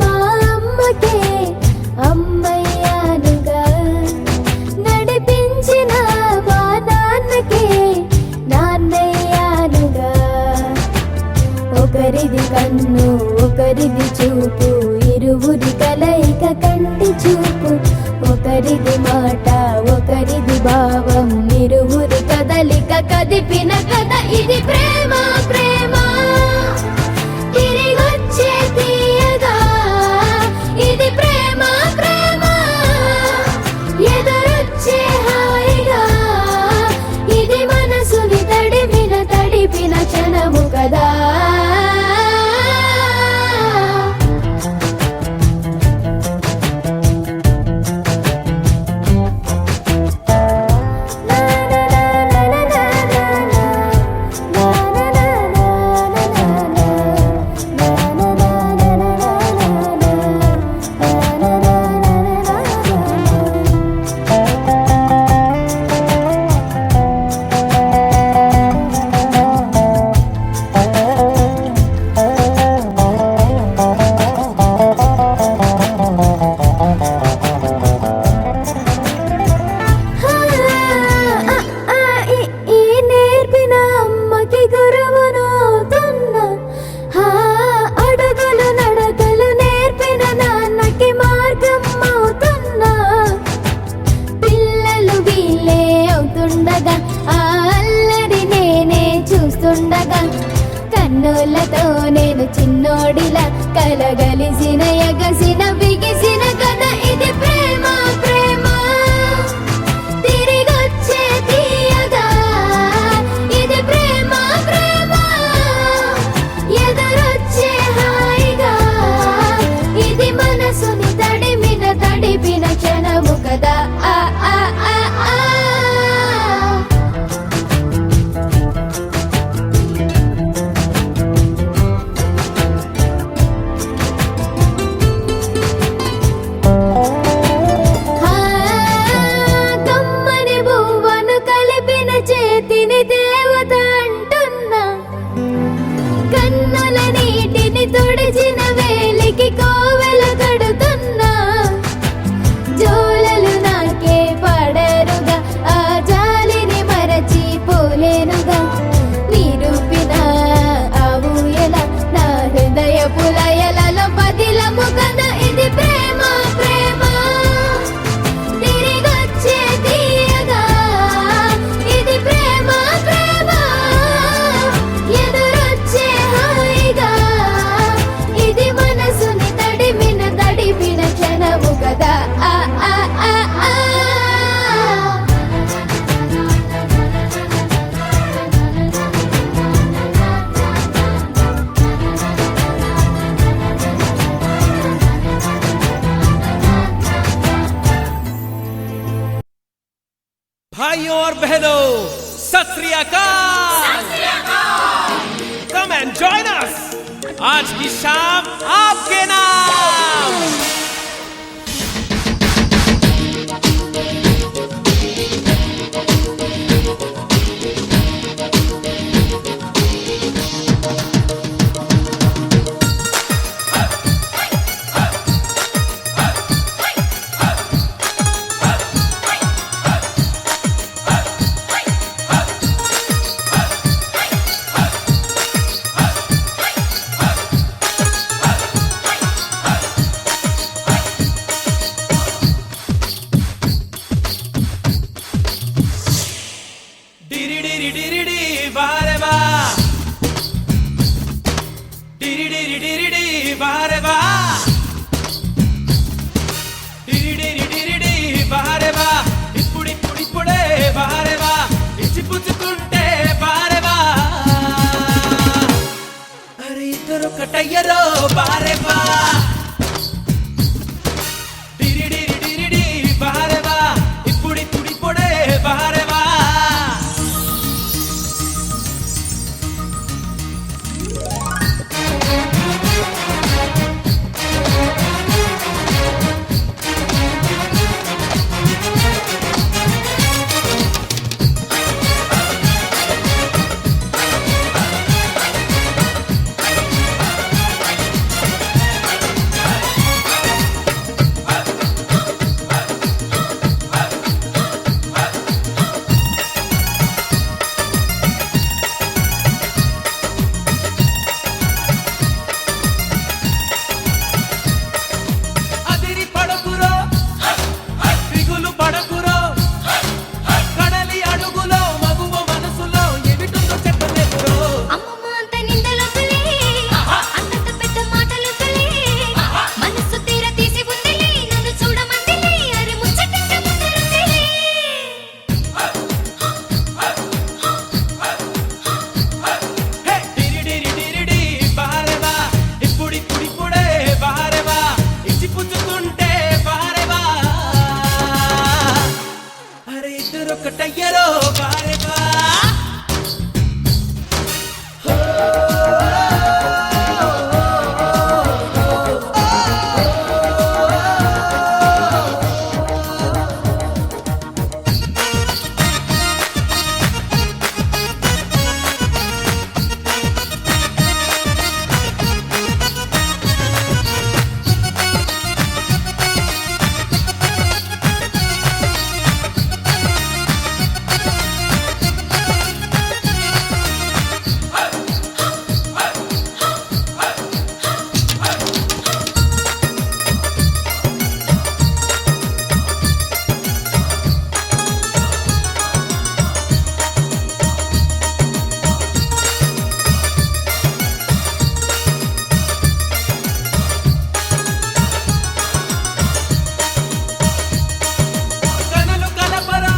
మా అమ్మకే అమ్మయ్యానుగా నడిపించిన మా నాన్నకే నాన్నయ్యానుగా ఒకరిది కన్ను ఒకరిది చూపు ఇరువురి కలయిక కంటి చూపు ఒకరిది మాట ఒకరిది భావం ఇరువురి కదలిక కదిపిన కథ ఇది ప్రేమ ప్రేమ తిరిగొచ్చే తీయగా ఇది ప్రేమ ప్రేమ ఎదురొచ్చే హాయిగా ఇది మనసుని తడిపిన క్షణము కదా కన్నులతో నేను చిన్నోడిలా కలగలిసిన ఎగసిన బిగిసిన కథ ఇది ప్రేమ ప్రేమ తిరిగొచ్చే తీయగా ఇది ప్రేమ ప్రేమ ఎదురొచ్చే హాయిగా ఇది మనసుని తడిపిన క్షణము కదా ఆ ఆ ఆ ఆ తుడిచిన వేలికి కోవెల కడుతున్నా జోలలు నాకే పడరుగా ఆ జాలిని మరచి పోలేనుగా నిరూపిన ఆ ఊయల నా హృదయ పులయలలో పదిలము కదా ఇది ప్రేమ ప్రేమ తిరిగొచ్చే తీయగా ఇది ప్రేమ ప్రేమ ఎదురొచ్చే హాయిగా ఇది మనసుని తడిపిన క్షణము కదా ఆ ఆ ఆ ఆ भाइयों और बहनों सत श्री अकाल कम एंड जॉइन अस आज की शाम आपके नाम బారెవా డిరి డిరి డిరి డి బారెవా డిరి డిరి డిరి డి బారెవా ఇప్పుడిప్పుడిప్పుడే బారెవా ఇచ్చి పుచ్చుకుంటే బారెవా అరే ఇద్దరు ఒకటయ్యరో బారెవా డిరి డిరి డిరి డి బారెవా ఇప్పుడిప్పుడిప్పుడే బారెవా అదిరి పడకురో దిగులు పడకురో కడలి అడుగులో మగువ మనసులో ఎవిటుందో చెప్పలేకురో అమ్మమ్మ అంత నిందలొద్దులే అంతంత పెద్ద మాటలొద్దులే మనసు తీర తీసి ఉందిలే నన్ను చూడమందిలే అరే ముచ్చటంగా ముందరుందిలే హే డిరి డిరి డిరి డి బారెవా ఇప్పుడిప్పుడిప్పుడే బారెవా ఇచ్చి పుచ్చుకుంటే బారెవా అరే ఇద్దరు ఒకటయ్యరో బారెవా కనులు కలపరో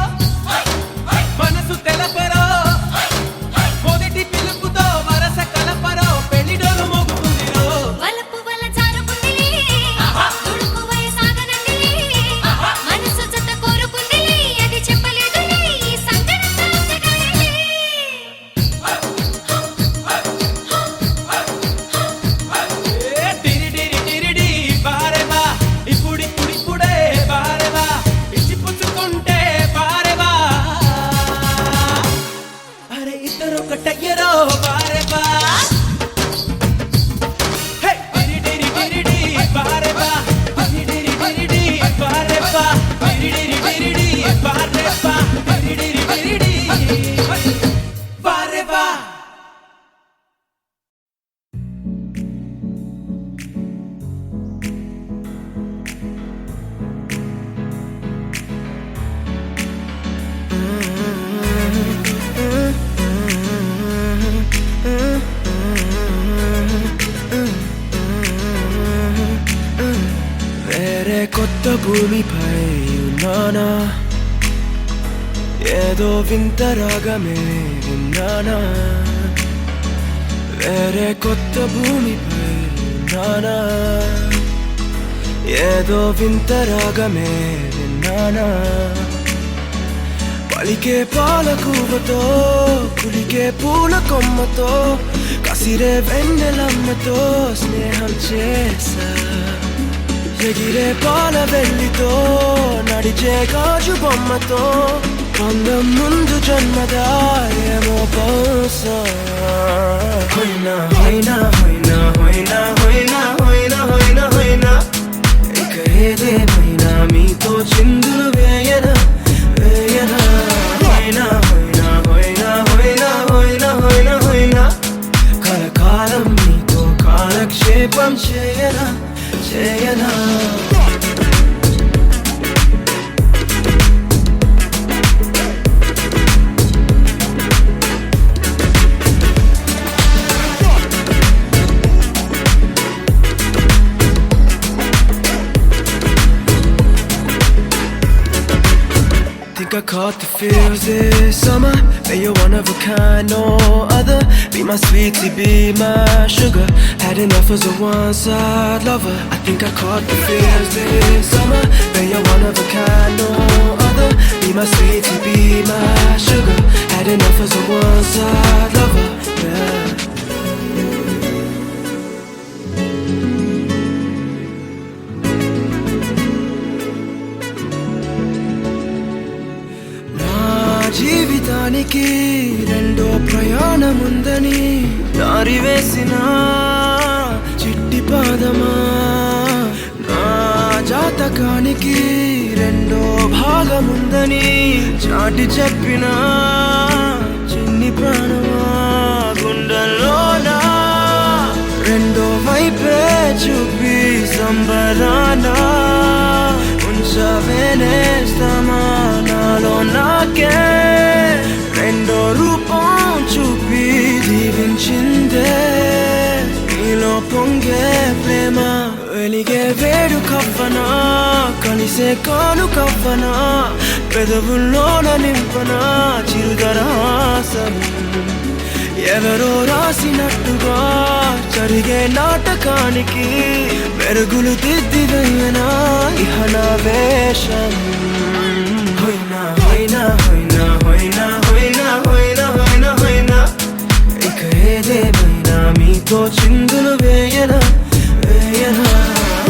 మనసు తెలపరో మొదటి పిలుపుతో వరస కలపరో పెళ్లిడోలు మోగుతుందిరో వలపు వల జారుకుందిలే తుడుకు వయసాగనందిలే మనసు జత కోరుకుందిలే అది చెప్పలేదులే ఈ సంగడంతా అంతగానే ఏ డిరి డిరి డిరి డి బారెవా ఇప్పుడిప్పుడిప్పుడే బారెవా ఇచ్చి పుచ్చుకుంటే బారెవా అరే ఇద్దరు ఒకటయ్యరో బారెవా హే డిరి డిరి డిరి డి బారెవా డిరి డిరి డిరి డి బారెవా డిరి డిరి డిరి డి బారెవా డిరి డిరి డిరి డి బారెవా వేరే కొత్త భూమిపై ఉన్నానా ఏదో వింత రాగమే విన్నానా వేరే కొత్త భూమిపై ఉన్నానా ఏదో వింత రాగమే విన్నానా పలికే పాలకూవతో కులికే పూల కొమ్మతో కసిరే వెన్నెలమ్మతో స్నేహం చేసా ఎగిరే పాల వెళ్ళితో నడిచే గాజు బొమ్మతో అందం ముందు జన్మదా ఏమో బహుశా హోయినా హోయినా హోయినా హోయినా హోయినా హోయినా హోయినా హోయినా ఇక ఏదేమైనా మీతో చిందులు వేయనా వేయనా హోయినా హోయినా హోయినా హోయినా హోయినా హోయినా హోయినా కలకాలం మీతో కాలక్షేపం చేయనా చేయనా caught the feels this summer. But you're one of a kind, no other. Be my sweetie, be my sugar. Had enough as a one-side lover. I think I caught the feels this summer. But you're one of a kind, no other. Be my sweetie, be my sugar. Had enough as a one-side lover. Yeah. జీవితానికి రెండో ప్రయాణముందని దారి వేసిన చిట్టి పాదమా నా జాతకానికి రెండో భాగముందని చాటి చెప్పిన చిన్ని ప్రాణమా గుండెల్లోనా రెండో వైపే చూపి సంబరానా ఉంచవేనేస్తామా నాలో నాకే రెండో రూపం చూపి దీవించిందే నీలో పొంగే ప్రేమ వెలిగే వేడు కవ్వనా కలిసే కాను కవ్వనా పెదవుల్లోన నింపనా చిరుదరాసం ఎవరో రాసినట్టుగా జరిగే నాటకానికి మెరుగులు దిద్దివయ్యనా ఇహ నా వేషం హొయ్నా హొయ్నా హొయ్నా హొయ్నా హొయ్నా హొయ్నా హొయ్నా హొయ్నా ఇక ఏదేమైనా మీతో చిందులు వేయనా వేయనా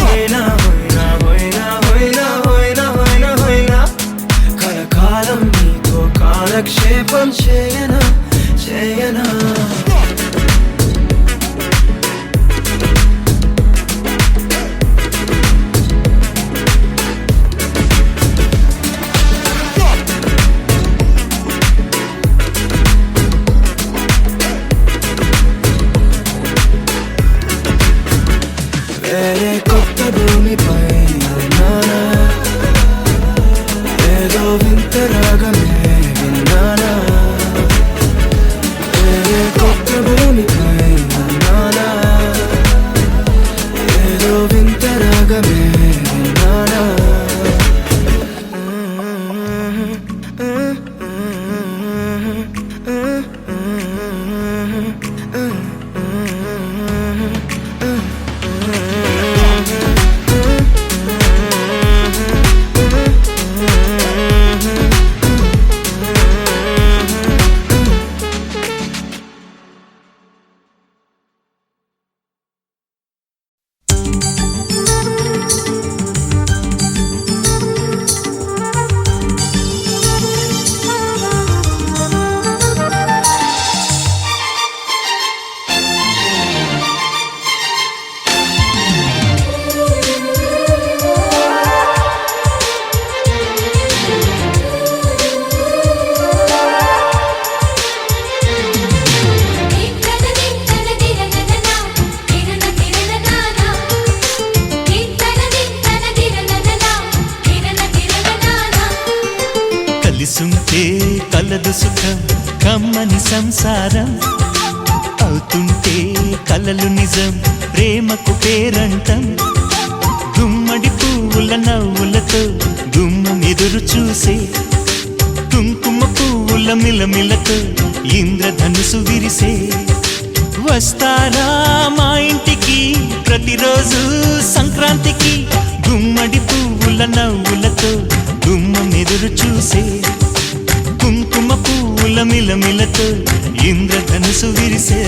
హొయ్నా హొయ్నా హొయ్నా హొయ్నా హొయ్నా హొయ్నా హొయ్నా కలకాలం మీతో కాలక్షేపం చేయనా చేయనా వేరే కొత్త భూమిపై ఉన్నానా ఏదో వింత రాగమే విన్నానా వేరే కొత్త భూమిపై ఉన్నానా ఏదో వింత రాగమే విన్నానా కలిసుంటే కలదు సుఖం కమ్మని సంసారం అవుతుంటే కలలు నిజం ప్రేమకు పేరంటం గుమ్మడి పువ్వుల నవ్వులతో గుమ్మం ఎదురు చూసే కుంకుమ పువ్వుల మిలమిలతో ఇంద్రధనుసు విరిసే వస్తారా మా ఇంటికి ప్రతిరోజు సంక్రాంతికి గుమ్మడి పువ్వుల నవ్వులతో గుమ్మం ఎదురు చూసే కుంకుమ పువ్వుల మిలమిలతో ఇంద్రధనుసు విరిసే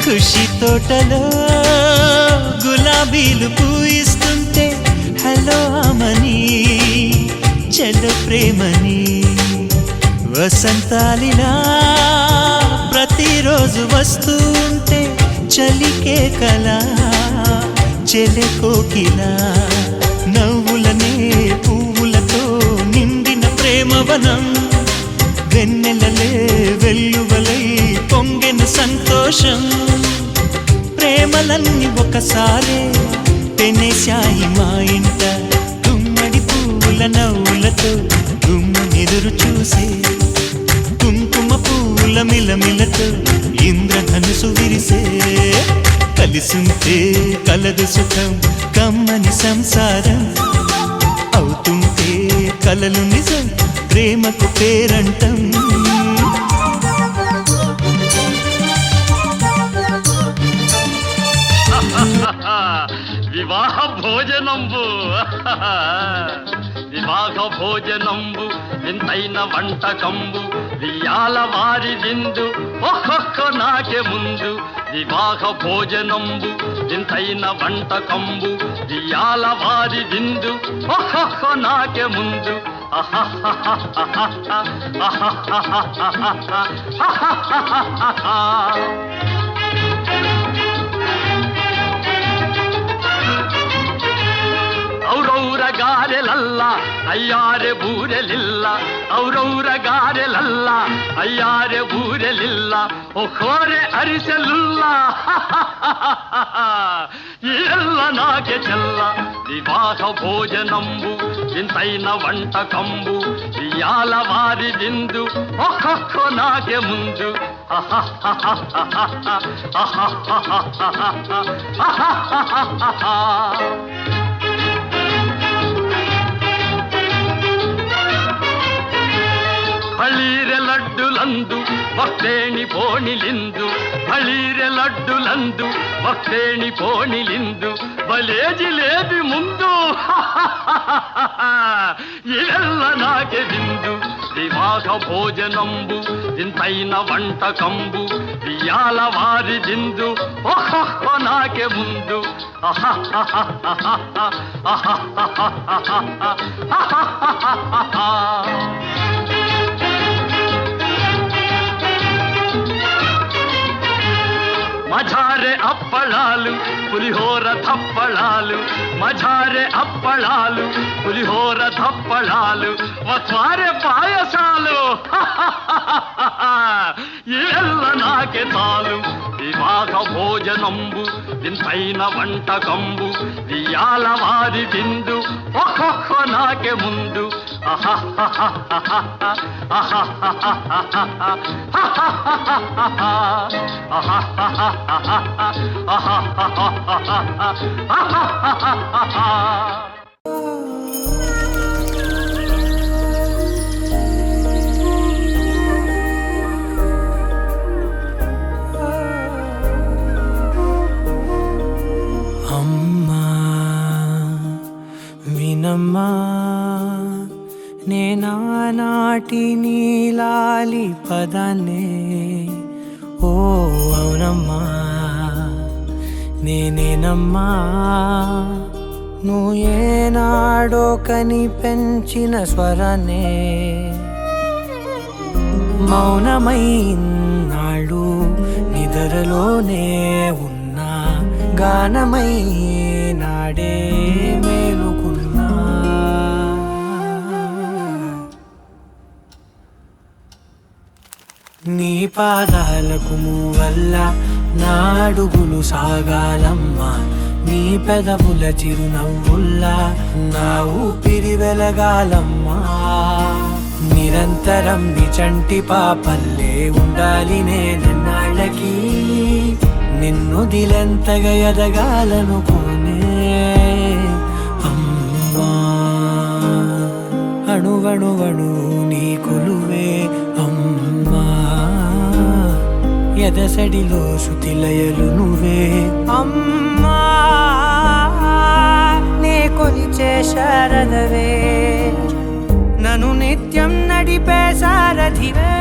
ఖుషి తోటలో గులాబీలు పూయిస్తుంటే హలో అమని చెల్ల ప్రేమని వసంతాలిలా ప్రతిరోజు వస్తూ ఉంటే చలికే కలా చెలె కోకిల నవ్వులనే పువ్వులతో నిండిన ప్రేమవనం వెన్నెలలే వెల్లువలై పొంగెన సంతోషం ప్రేమలన్నీ ఒకసారే పెనేశాయి మా ఇంట గుమ్మడి పువ్వుల నవ్వులతో గుమ్మనెదురు చూసే కుంకుమ పువ్వుల మిలమిలతో ఇంద్రధనుసు విరిసే కలిసుంటే కలదు సుఖం కమ్మని సంసారం అవుతుంటే కలలు నిజం ప్రేమకు పేరంటం వివాహ భోజనంబు వివాహ భోజనంబు వింతైన వంటకంబు వియాల వారి విందు ఒక్కొక్క నాకే ముందు వివాహ భోజనంబు వింతైన వంటకంబు వియాల వారి విందు ఒక్కొక్క నాకే ముందు ಔರೌರ ಗಾರೆಲಲ್ಲ ಅಯ್ಯಾರೆ ಬೂರೆಲಿಲ್ಲ ಔರೌರ ಗಾರೆಲಲ್ಲ ಅಯ್ಯಾರೆ ಬೂರೆಲಿಲ್ಲ ಒಖೋರೆ ಅರಿಸಲಿಲ್ಲ ಎಲ್ಲ ನಾಗೆ ಚೆಲ್ಲ ವಿವಾಹ ಭೋಜನಂಬು ಇಂತೈನ వంటకంబు ఇయాల వారి విందు ఒక్కొక్క నాగే ముందు ಬಳೀರೆ ಲಡ್ಡುಲಂದು ಭಕ್ತೇಣಿ ಪೋಣಿಲಿಂದು ಬಳೀರೆ ಲಡ್ಡುಲಂದು ಭಕ್ತೇಣಿ ಪೋಣಿಲಿಂದು ಬಲೇ ಜಿಲೇಬಿ ಮುಂದು ಇವೆಲ್ಲ ನಾಗೆ ಬಿಂದು ವಿವಾಹ ಭೋಜನಂಬು ಇಂತೈನ వంటకంబు ఇయాల వారి విందు ఒక్కొక్క నాకే ముందు మజారే అప్పళాలు పులిహోర ధప్పళాలు మజారే అప్పళాలు పులిహోర ధప్పళాలు వస్వారే పాయసాలు ఇవెల్ల నాకే చాలు వివాహ భోజనంబు ఇంతైన వంటకంబు ఇయాల వారి విందు ఒక్కొక్క నాకే ముందు అమ్మా వినమ్మా నేనానాటి నీలాలి పదాన్నే ఓ అవునమ్మా నేనేనమ్మా నువ్వు ఏనాడో కని పెంచిన స్వరాన్నే మౌనమైనాడు నిద్రలోనే ఉన్నా గానమై నాడే మేలుకున్నా నీ పాదాలకు మూవల్ల నా అడుగులు సాగాలమ్మా నీ పెదవుల చిరునవ్వుల్లా నా ఊపిరి వెలగాలమ్మా నిరంతరం నీ చంటి పాపల్లే ఉండాలి నేనన్నాళ్ళకి నిన్ను దిలెంతగా ఎదగాలనుకోనే అమ్మా అణువణువణు నీ కొలువే అమ్మా ఎదసడిలో శృతిలయలు నువ్వే అమ్మా నే కొలిచే శారదవే నన్ను నిత్యం నడిపే సారథివే